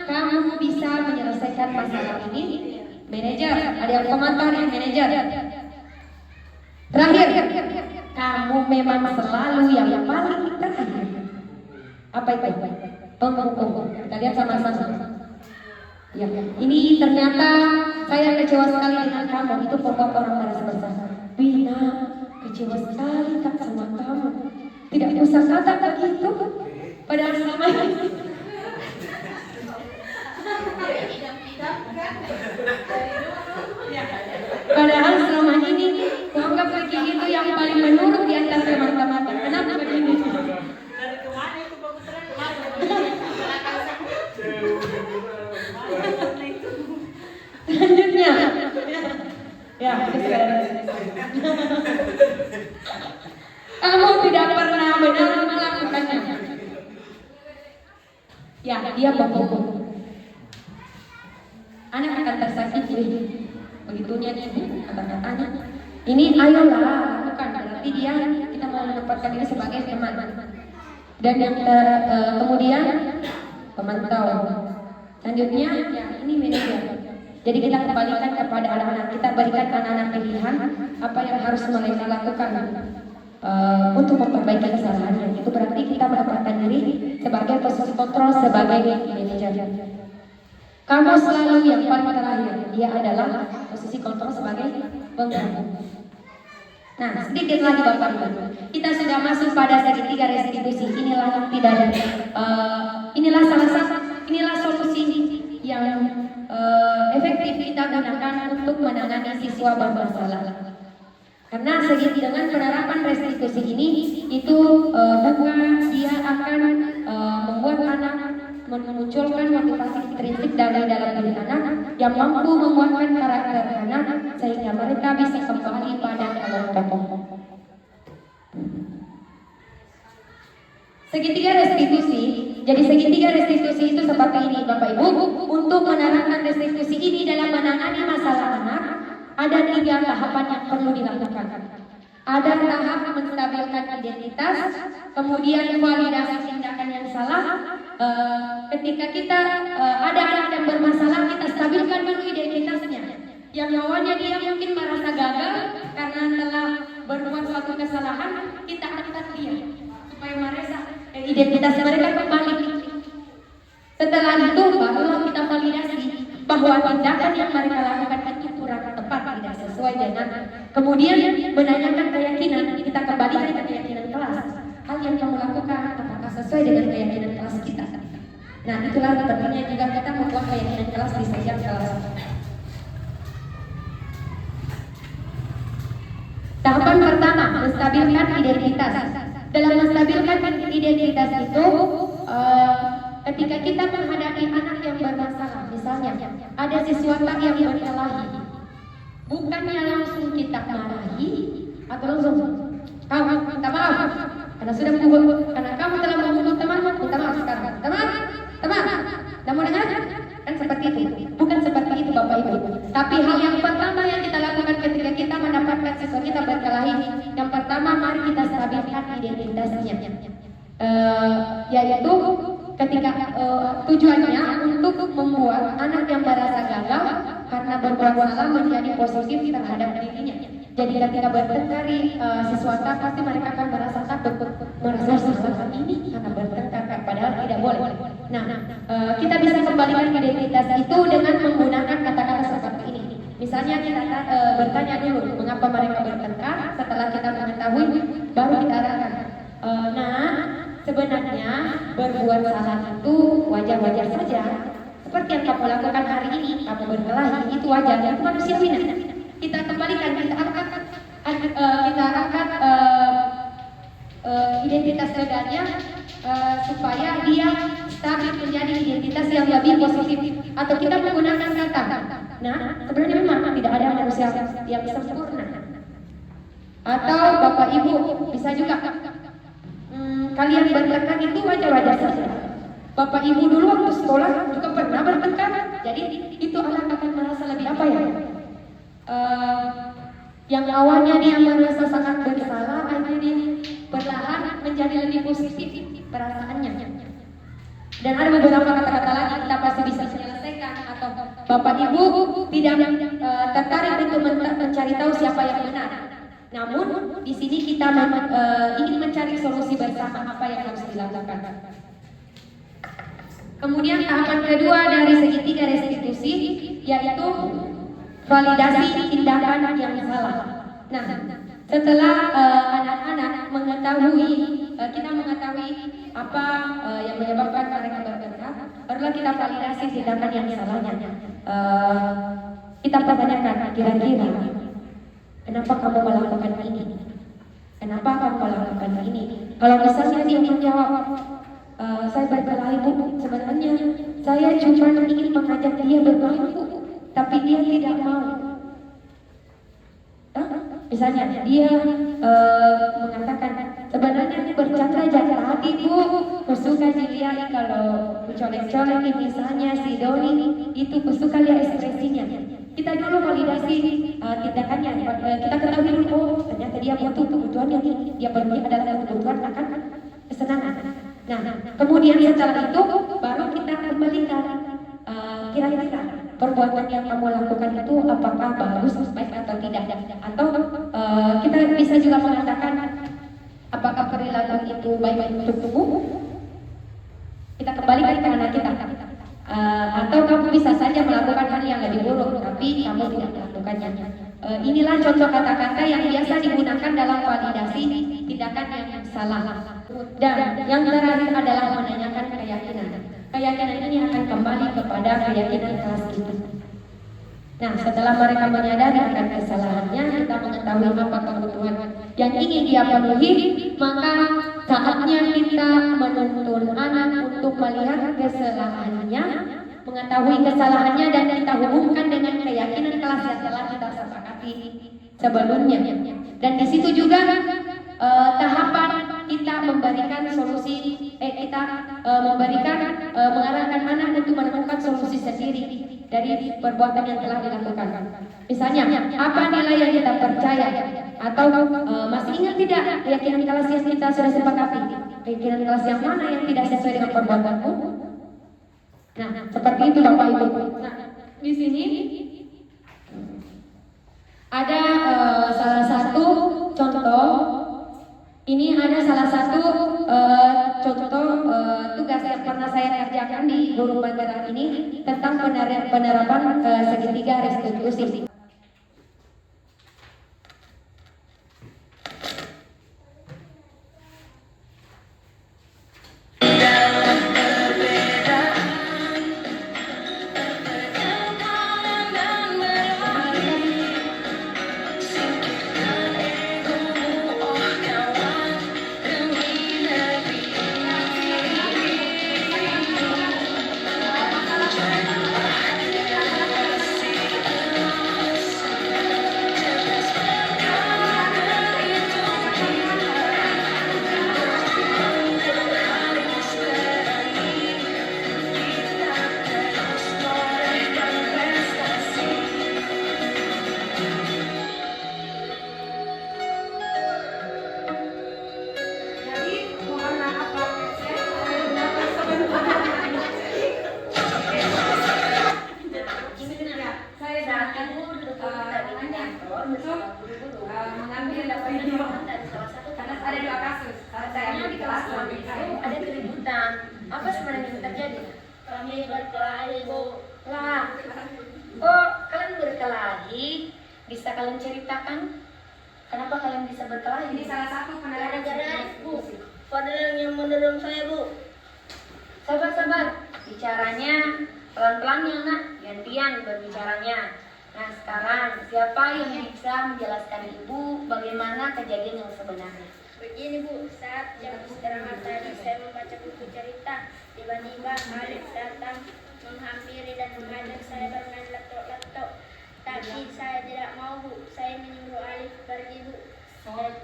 kamu bisa menyelesaikan masalah ini? Manajer, ada yang pemantau, ada yang manajer. Terakhir, kamu memang selalu yang paling terakhir. Apa itu? Penghukum. Kita lihat sama-sama. Ya, ini ternyata saya kecewa sekali dengan kamu. Itu pokok orang merasa bersalah. Bina, kecewa sekali Kak sama kamu. Tidak usah kata begitu. Padahal selama Ya, dia memukul. Anak akan tersakiti. Begitunya ibu kata-katanya. Ini ayolah lakukan, berarti dia kita mau menempatkan diri sebagai teman. Dan yang kemudian pemantau. Selanjutnya ya ini manajer. Jadi kita kembalikan kepada anak-anak, kita berikan anak-anak pilihan apa yang harus mereka lakukan untuk memperbaiki kesalahannya. Itu berarti kita menempatkan diri sebagai posisi kontrol sebagai manajer. Kamu selalu yang paling terakhir, dia adalah posisi kontrol sebagai pengganggu. Nah, sedikit lagi Bapak Ibu, kita sudah masuk pada segitiga restitusi. Inilah tidak inilah solusi yang efektif kita gunakan untuk menangani siswa bermasalah. Karena dengan penerapan restitusi ini itu bukan dia akan membuat anak memunculkan motivasi intrinsik dari dalam diri anak yang mampu menguatkan karakter anak sehingga mereka bisa kembali pada kelompok. Segitiga restitusi. Jadi segitiga restitusi itu seperti ini Bapak Ibu. Untuk menerapkan restitusi ini dalam menangani masalah anak, ada 3 tahapan yang perlu dilakukan. Ada tahap menstabilkan identitas, kemudian validasi tindakan yang salah. Ketika kita ada anak yang bermasalah, kita stabilkan dulu identitasnya. Yang awalnya dia mungkin merasa gagal karena telah berbuat suatu kesalahan, kita angkat dia supaya merasa identitas mereka kembali. Setelah itu barulah kita validasi bahwa tindakan yang mereka lakukan itu kurang tepat, tidak sesuai dengan. Kemudian menanyakan keyakinan, kita kembalikan ke keyakinan kelas. Hal yang kamu lakukan apakah sesuai dengan keyakinan kelas kita? Nah, itulah pentingnya juga kita membuat keyakinan kelas di setiap kelas. Tahapan pertama, menstabilkan identitas. Dalam menstabilkan identitas itu, ketika kita menghadapi anak yang bermasalah, misalnya ada siswa yang berkelahi, bukannya langsung kita marahi atau langsung kamu minta maaf karena sudah memukul, karena kamu telah memukul temanmu, minta maaf sekarang, teman, kamu dengar? Kan seperti itu, bukan seperti itu Bapak Ibu. Tapi hal yang pertama yang kita lakukan ketika kita mendapatkan siswa kita berkelahi, yang pertama mari kita stabilkan identitasnya, yaitu ketika tujuannya untuk membuat anak yang merasa gagal karena berbuat salah menjadi positif terhadap dirinya. Jadi ketika bertengkar siswa pasti mereka akan merasa takut, merasa salah ini karena bertengkar, padahal tidak boleh. Nah, kita bisa kembalikan identitas itu dengan menggunakan kata-kata seperti ini. Misalnya kita bertanya dulu mengapa mereka bertengkar. Setelah kita mengetahui, baru kita arahkan. Sebenarnya berbuat salah itu wajar-wajar saja. Seperti yang kamu lakukan hari ini, kamu berkelahi, itu wajar, itu manusiawi. Kita kembalikan, kita angkat identitas negaranya supaya dia stabil menjadi identitas yang lebih positif. Atau kita menggunakan kata, nah sebenarnya memang tidak ada manusia yang sempurna. Atau Bapak Ibu bisa juga kalian bertengkar itu wajar-wajar saja. Bapak Ibu dulu waktu sekolah juga pernah bertengkar. Jadi itu anak akan merasa lebih apa ya? Yang awalnya dia merasa sangat bersalah, akhirnya perlahan menjadi lebih positif perasaannya. Dan ada beberapa kata-kata lagi kita pasti bisa menyelesaikan. Atau Bapak Ibu tidak tertarik untuk mencari tahu siapa yang benar. Namun di sini kita ingin mencari solusi bersama apa yang harus dilakukan. Kemudian tahapan kedua dari segitiga restitusi yaitu validasi tindakan yang salah. Nah, setelah anak-anak mengetahui, kita mengetahui apa yang menyebabkan mereka bertengkar, barulah kita validasi tindakan yang salahnya. Kita pertanyakan kira-kira kenapa kamu melakukan ini? Kenapa kamu melakukan ini? Kalau misalnya dia menjawab, saya berkelahi Bu, sebenarnya saya cuma ingin mengajak dia bermain Bu, tapi dia tidak mau. Misalnya dia mengatakan Sebenarnya ini bercanda aja tadi Bu. Kusuka dilihat kalau colek-colek misalnya si Doni itu kusuka lihat ekspresinya. Kita dulu validasi tindakannya. Kita ketahui dulu, oh ternyata dia butuh kebutuhan yang dia penuhi adalah kebutuhan akan kesenangan. Nah, kemudian setelah itu baru kita kembalikan kira-kira perbuatan yang kamu lakukan itu apakah bagus, baik atau tidak. Atau kita bisa juga mengatakan apakah perilaku itu baik untukmu. Kita kembalikan ke anak kita. Atau kamu bisa saja melakukan hal yang lebih buruk, tapi kamu tidak melakukannya. Inilah contoh kata-kata yang biasa digunakan dalam validasi tindakan yang salah. Dan yang terakhir adalah menanyakan keyakinan. Keyakinan ini akan kembali kepada keyakinan kelas kita. Nah, setelah mereka menyadari akan kesalahannya, kita mengetahui apa kebutuhan yang ingin dia penuhi, maka saatnya kita menuntun anak untuk melihat kesalahannya, mengetahui kesalahannya, dan kita hubungkan dengan keyakinan kelas yang telah kita sepakati sebelumnya. Dan di situ juga tahapan kita memberikan solusi, mengarahkan anak untuk menemukan solusi sendiri dari perbuatan yang telah dilakukan. Misalnya, apa nilai yang kita percaya? Atau masih ingat tidak keyakinan kelas yang kita sudah sepakati? Keyakinan kelas yang mana yang tidak sesuai dengan perbuatanmu? Nah, seperti itu Bapak Ibu. Nah, di sini ada salah satu contoh. Ini ada salah satu contoh tugas yang pernah saya kerjakan di guru penggerak ini tentang penerapan segitiga restitusi. Mengambil video karena ada 2 kasus. Saya di kelas
ada keributan. Apa sebenarnya yang terjadi? Kami berkelahi, Bu. Lah. Oh, kalian berkelahi? Bisa kalian ceritakan? Kenapa kalian bisa berkelahi?
Ini salah satu penerapan
Bu. Padahal yang mendorong saya, Bu. Sabar-sabar. Bicaranya pelan-pelan ya, Nak. Gantian berbicaranya. Nah, sekarang siapa yang bisa menjelaskan Ibu bagaimana kejadian yang sebenarnya?
Begini Bu, saat jam istirahat tadi saya membaca buku cerita, tiba-tiba Alif datang menghampiri dan mengajak saya bermain letok-letok. Tapi saya tidak mau Bu, saya menyuruh Alif pergi Bu.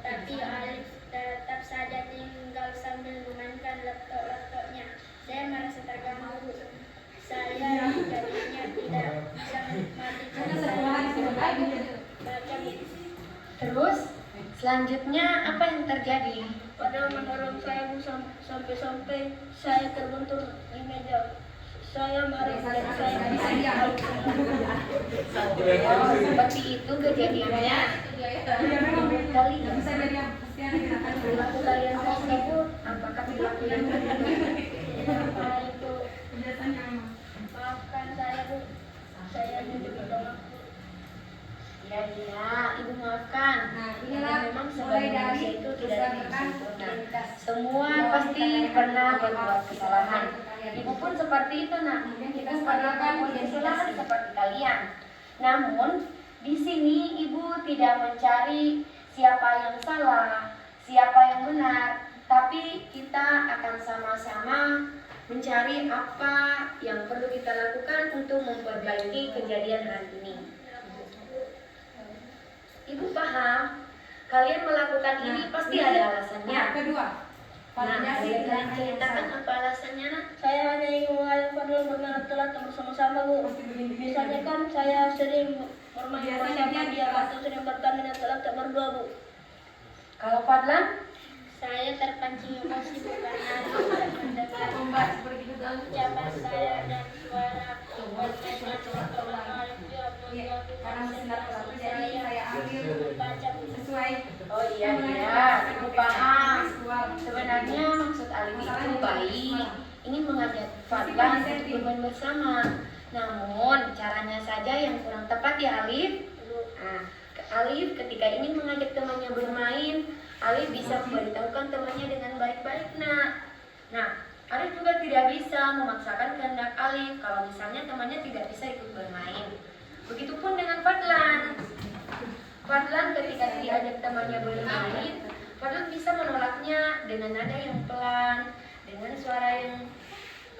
Tapi Alif tetap saja tinggal sambil memainkan letok-letoknya. Saya merasa terganggu Bu. Saya jadinya tidak bisa menikmati baca buku.
Terus selanjutnya apa yang terjadi?
Padahal mendorong saya Bu sampai saya terbentur di meja. Saya marah dan saya
Oh, seperti itu kejadiannya. Kalian perilaku kalian tersebut apakah perilaku yang benar?
itu maafkan saya Bu, saya juga maaf.
Ya, Ibu maafkan.
Nah,
Karena
inilah
memang
mulai
sebagai
dari
manusia itu tidak ada yang sempurna.
lintas.
Semua pasti pernah berbuat kesalahan. Ibu pun seperti itu, Nak. Kita pernah berbuat kesalahan seperti kalian. Namun di sini Ibu tidak mencari siapa yang salah, siapa yang benar, tapi kita akan sama-sama mencari apa yang perlu kita lakukan untuk memperbaiki kejadian hari ini. Ibu paham Kalian melakukan ini pasti ada alasannya.
Yang kedua,
Nah,
validasi
kalian
dengan
ceritakan apa alasannya, Nak?
Saya hanya ingin mengajak Fadlan bermain telat bersama-sama, Bu. Misalnya kan saya sering bermain bersama dia atau sering bertanding dan telat berdua, Bu.
Kalau Fadlan?
Saya terpancing emosi Bu karena tidak mendengar ucapan saya dan suara berkesan untuk menarik
karena mesin laptop, jadi saya ambil
membaca
sesuai.
Oh iya, Ibu paham. Sebenarnya maksud Alif itu baik, ingin mengajak Fadlan untuk bermain bersama. Namun caranya saja yang kurang tepat ya Alif. Nah, Alif ketika ingin mengajak temannya bermain, Alif bisa memberitahukan temannya dengan baik-baik, Nak. Nah, Alif juga tidak bisa memaksakan kehendak Alif kalau misalnya temannya tidak bisa ikut bermain. Begitupun dengan Fadlan. Fadlan ketika diajak temannya bermain, Fadlan bisa menolaknya dengan nada yang pelan, dengan suara yang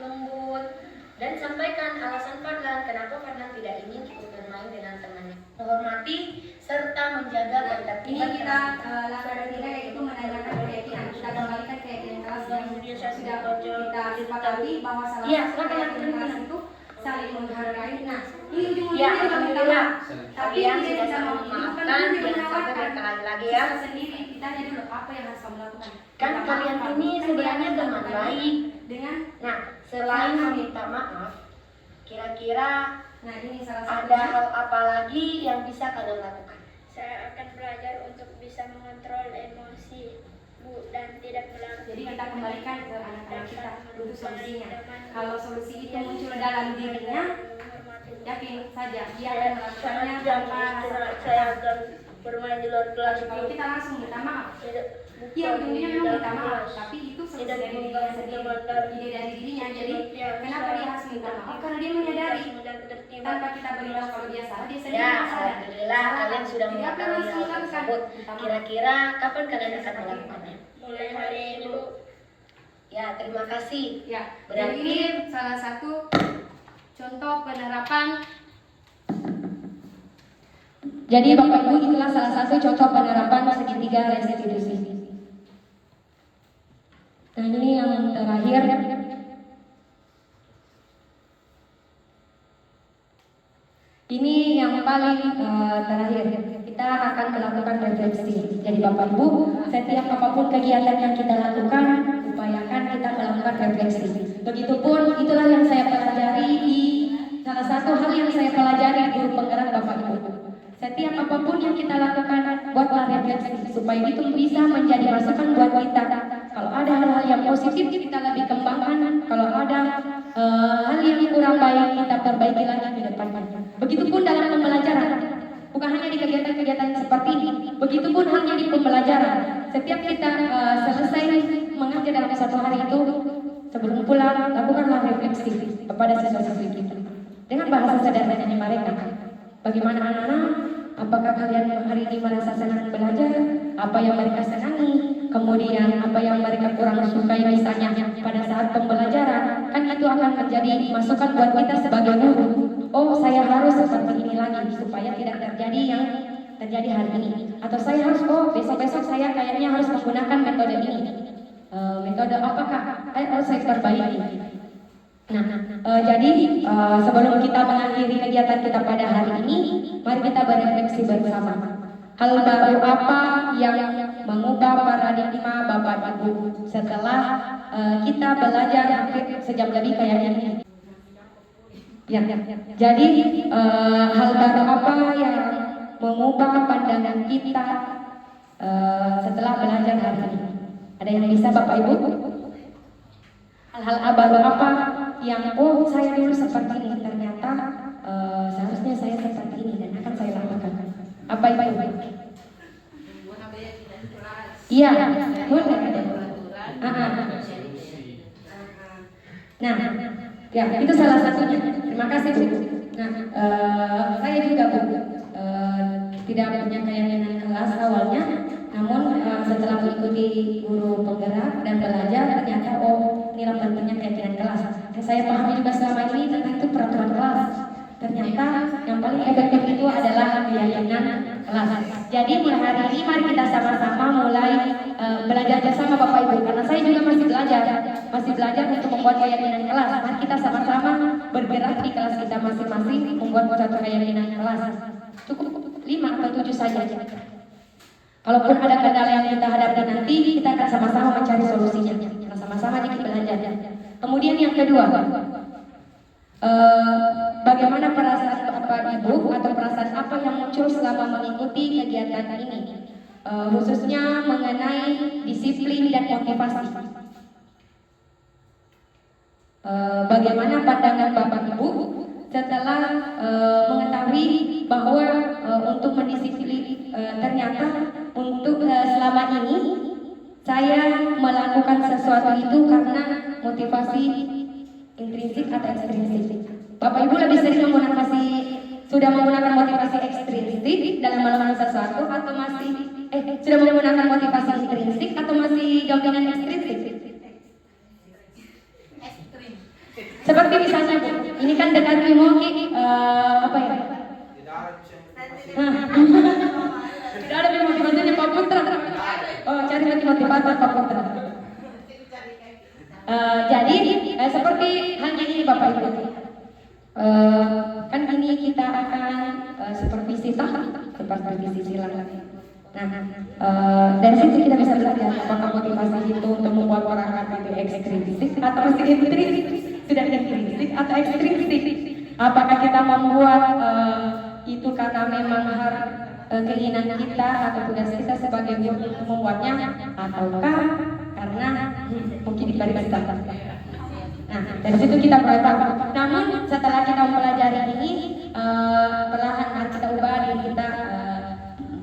lembut, dan sampaikan alasan Fadlan kenapa Fadlan tidak ingin ikut bermain dengan temannya. Menghormati serta menjaga
Ini
ketertiban.
kita langkah ketiga yaitu menanyakan keyakinan. Kita kembalikan keyakinan kelas yang sudah kita sepakati bahwa salah
Iya,
satu
silakan,
keyakinan
silakan.
kelas itu saling menghargai. Nah, ini ujung-ujungnya
Ya,
juga minta
alhamdulillah.
maaf. Tapi
Kalian
tidak
sudah
bisa
saling
memaafkan,
memaafkan,
juga
jangan sampai
menawarkan.
berkelahi lagi ya.
Kita sendiri, kita tanya dulu apa yang harus kamu lakukan.
Kan
Minta
kalian
maaf,
ini
kan
sebenarnya
dia
teman
melakukan
baik.
dengan
Nah, selain meminta maaf, kira-kira
nah ini salah
ada
satunya.
hal apa lagi yang bisa kalian lakukan?
Saya akan belajar untuk bisa mengontrol emosi, Bu, dan tidak berlarut.
Jadi kita kembalikan ke anak-anak kita untuk solusinya. Kalau solusi itu muncul dalam dirinya, yakin saja dia akan melakukannya tanpa rasa
Saya akan bermain di luar kelas.
Kalau kita langsung minta maaf,
Tidak,
iya ujungnya memang minta maaf,
kelas.
tapi itu solusi
Tidak
dari dirinya
mengganggu
sendiri,
teman-teman.
ide dari dirinya. Jadi
Ya,
kenapa dia harus minta maaf? Karena dia menyadari tanpa kita beritahu kalau dia salah, dia sendiri
Ya,
sadar.
alhamdulillah kalian sudah
Jadi apa yang
mengetahui
harus
hal
dilakukan?
tersebut.
Minta maaf.
Kira-kira kapan kalian akan melakukannya?
Mulai hari ini, Bu.
Ya, terima kasih.
Ya,
Berarti-
jadi ini salah satu contoh penerapan.
Jadi Bapak Ibu itulah salah satu contoh penerapan segitiga restitusi. Nah ini yang terakhir. Ini yang paling terakhir. Kita akan melakukan refleksi. Jadi Bapak Ibu, setiap apapun kegiatan yang kita lakukan, upayakan kita melakukan refleksi. Begitupun itulah yang saya pelajari di salah satu hal yang saya pelajari guru penggerak Bapak Ibu. Setiap apapun yang kita lakukan, buatlah refleksi supaya itu bisa menjadi masukan buat kita. Kalau ada hal-hal yang positif, kita lebih kembangkan. Kalau ada hal yang kurang baik, kita perbaiki lagi ke depannya. Begitupun dalam pembelajaran, bukan hanya di kegiatan-kegiatan seperti ini. Begitupun halnya di pembelajaran. Setiap kita selesai mengajar dalam satu hari itu, sebelum pulang, lakukanlah refleksi kepada siswa-siswi kita dengan bahasa sederhananya mereka. Bagaimana anak-anak? Apakah kalian hari ini merasa senang belajar? Apa yang mereka senangi? Kemudian apa yang mereka kurang sukai misalnya pada saat pembelajaran? Kan itu akan menjadi masukan buat kita sebagai guru. Oh, saya harus seperti ini lagi supaya tidak terjadi yang terjadi hari ini. Atau saya harus, besok-besok saya kayaknya harus menggunakan metode ini. Metode apakah? Harus saya perbaiki. Nah, jadi sebelum kita mengakhiri kegiatan kita pada hari ini, mari kita berefleksi bersama. Hal baru apa yang mengubah paradigma Bapak Ibu setelah kita belajar hampir sejam lebih kayaknya ini? Ya, jadi hal baru apa yang mengubah pandangan kita setelah belajar hari ini? Ada yang bisa Bapak Ibu? Hal-hal baru apa yang saya dulu seperti ini, ternyata seharusnya saya seperti ini dan akan saya lakukan. Apa itu? Iya, boleh. Nah, ya itu salah satunya. Terima kasih Bu. Nah, saya juga Bu tidak punya keyakinan kelas awalnya, namun setelah mengikuti guru penggerak dan belajar ternyata inilah pentingnya keyakinan kelas. Yang saya pahami juga selama ini tentang itu peraturan kelas. Ternyata yang paling efektif itu adalah keyakinan kelas. Jadi mulai hari ini mari kita sama-sama mulai belajar bersama Bapak Ibu, karena saya juga masih belajar untuk membuat keyakinan kelas. Mari kita sama-sama bergerak di kelas kita masing-masing membuat suatu keyakinan kelas. Cukup 5 atau 7 saja. Kalaupun ada kendala yang kita hadapi nanti, kita akan sama-sama mencari solusinya. Kita sama-sama dikit belajar. Kemudian yang kedua, bagaimana perasaan Bapak Ibu atau perasaan apa yang muncul selama mengikuti kegiatan ini, khususnya mengenai disiplin dan motivasi. Bagaimana pandangan Bapak Ibu setelah mengetahui bahwa untuk mendisiplin ternyata untuk selama ini saya melakukan sesuatu itu karena motivasi intrinsik atau ekstrinsik. Bapak Ibu lebih sering sudah menggunakan motivasi ekstrinsik dalam melakukan sesuatu atau masih sudah menggunakan motivasi intrinsik atau masih dominan ekstrinsik? Seperti misalnya Bu, ini kan dekat Wimoki, apa ya? Tidak ada motivasinya Pak Putra. Oh, cari lagi motivator Pak Putra. Jadi seperti halnya ini Bapak Ibu, kan ini kita akan supervisi silang. Nah, dari situ kita bisa belajar apakah motivasi itu untuk membuat orang itu ekstrinsik atau masih intrinsik, sudah intrinsik atau ekstrinsik. Apakah kita membuat itu karena memang keinginan kita atau tugas kita sebagai guru untuk membuatnya, ataukah karena mungkin dipaksa. Nah, dari situ kita mulai tahu. Namun setelah kita mempelajari ini, perlahan mari kita ubah diri kita,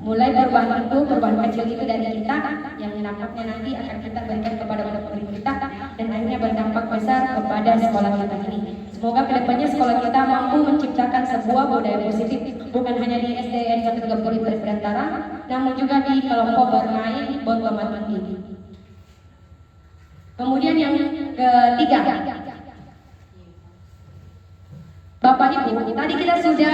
mulai perubahan kecil itu dari kita yang nampaknya nanti akan kita berikan kepada murid kita dan akhirnya berdampak besar kepada sekolah kita ini. Semoga kedepannya sekolah kita mampu menciptakan sebuah budaya positif, bukan hanya di SDN 130 Berantara, namun juga di kelompok bermain Bontomat tinggi. Kemudian yang ketiga, Bapak Ibu, tadi kita sudah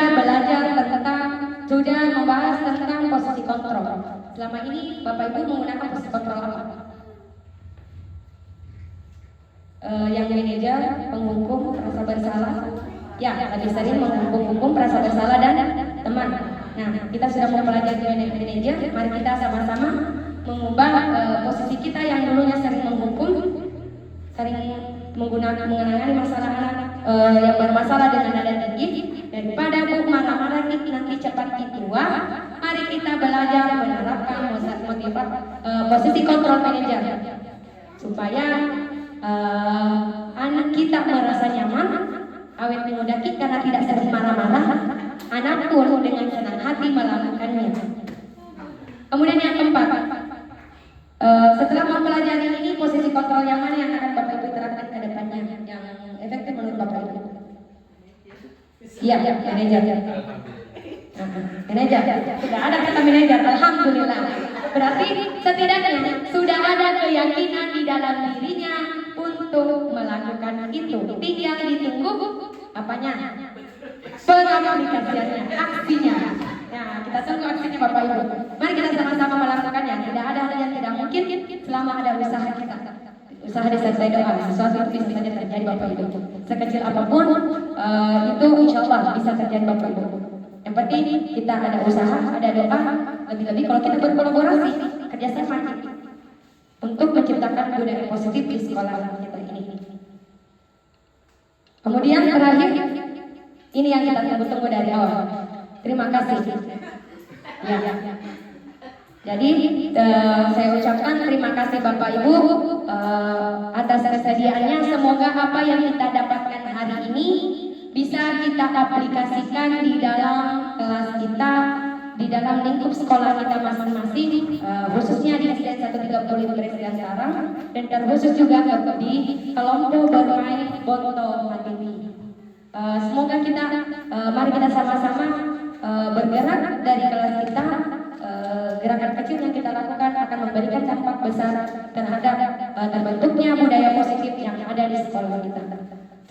membahas tentang posisi kontrol. Selama ini Bapak Ibu menggunakan posisi kontrol apa? Yang manajer menghukum rasa bersalah, ya lebih sering menghukum rasa bersalah dan teman. Nah, kita sudah mempelajari manajer, mari kita sama-sama mengubah posisi kita yang dulunya sering menghukum, sering mengenai masalah anak yang bermasalah dengan nada tinggi, daripada Bu marah-marah nanti cepat tua. Mari kita belajar menerapkan posisi kontrol manajer supaya anak kita merasa nyaman, awet muda kita karena tidak sering marah-marah, anak pun dengan senang hati melakukannya. Kemudian yang keempat, setelah mempelajari ini, posisi kontrol yang mana yang akan Bapak Ibu terapkan ke depannya yang efektif menurut Bapak Ibu? Iya, manajer. Manajer, sudah ada kata manajer, alhamdulillah. Berarti setidaknya sudah ada keyakinan di dalam dirinya untuk melakukan itu. Tinggal ditunggu apanya? Pengaplikasiannya, aksinya. Nah, kita tunggu aksinya Bapak Ibu. Mari kita sama-sama melakukannya. Tidak ada hal yang tidak mungkin selama ada usaha kita. Usaha disertai doa, sesuatu itu bisa saja terjadi Bapak Ibu. Sekecil apapun itu insya Allah bisa terjadi Bapak Ibu. Yang penting kita ada usaha, ada doa, lebih-lebih kalau kita berkolaborasi, kerjasama untuk menciptakan budaya positif di sekolah kita ini. Kemudian terakhir, ini yang kita tunggu-tunggu dari awal. Terima kasih. Ya. Jadi saya ucapkan terima kasih Bapak Ibu atas kesediaannya. Semoga apa yang kita dapatkan hari ini bisa kita aplikasikan di dalam kelas kita, di dalam lingkup sekolah kita masing-masing, khususnya di SDN 130 Berantara dan terkhusus juga di kelompok bermain Bonto Matiwi. Semoga kita mari kita sama-sama bergerak dari kelas kita. Gerakan kecil yang kita lakukan akan memberikan dampak besar terhadap terbentuknya budaya positif yang ada di sekolah kita.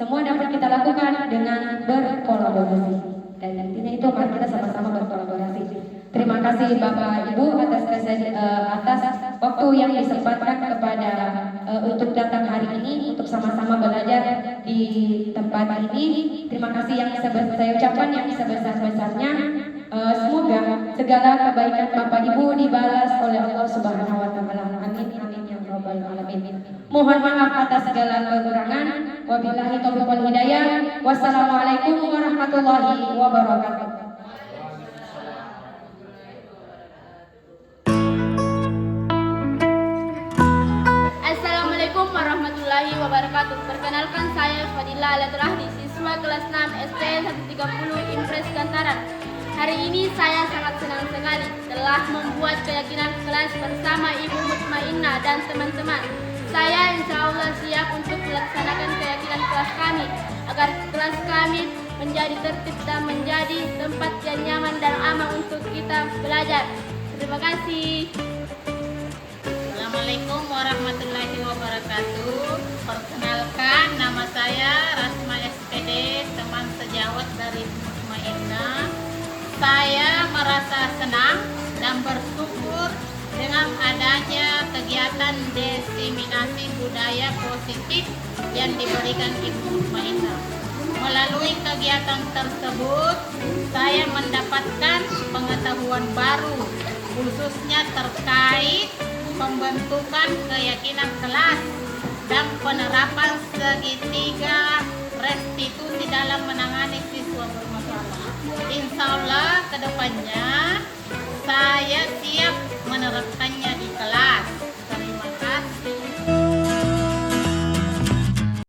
Semua dapat kita lakukan dengan berkolaborasi. Dan intinya itu mari kita sama-sama berkolaborasi. Terima kasih Bapak Ibu atas waktu yang disempatkan kepada untuk datang hari ini untuk sama-sama belajar di tempat ini. Terima kasih yang saya ucapkan yang sebesar-besarnya. Semoga segala kebaikan Bapak Ibu dibalas oleh Allah Subhanahu wa taala. Amin amin ya rabbal alamin. Mohon maaf atas segala kekurangan. Wabillahi taufiq wal hidayah. Wassalamualaikum warahmatullahi wabarakatuh.
Assalamualaikum warahmatullahi wabarakatuh. Perkenalkan saya Fadila Alaturahdi, siswa kelas 6 SD 130 Impres Gantaran. Hari ini saya sangat senang sekali telah membuat keyakinan kelas bersama Ibu Mutmainnah dan teman-teman. Saya insya Allah siap untuk melaksanakan keyakinan kelas kami agar kelas kami menjadi tertib dan menjadi tempat yang nyaman dan aman untuk kita belajar. Terima kasih.
Assalamualaikum warahmatullahi wabarakatuh. Perkenalkan, nama saya Rasma SPD, teman sejawat dari Mutmainnah. Saya merasa senang dan bersyukur dengan adanya kegiatan diseminasi budaya positif yang diberikan Ibu Mutmainnah. Melalui kegiatan tersebut, saya mendapatkan pengetahuan baru, khususnya terkait pembentukan keyakinan kelas dan penerapan segitiga restitusi dalam menangani siswa bermasalah. Insya Allah kedepannya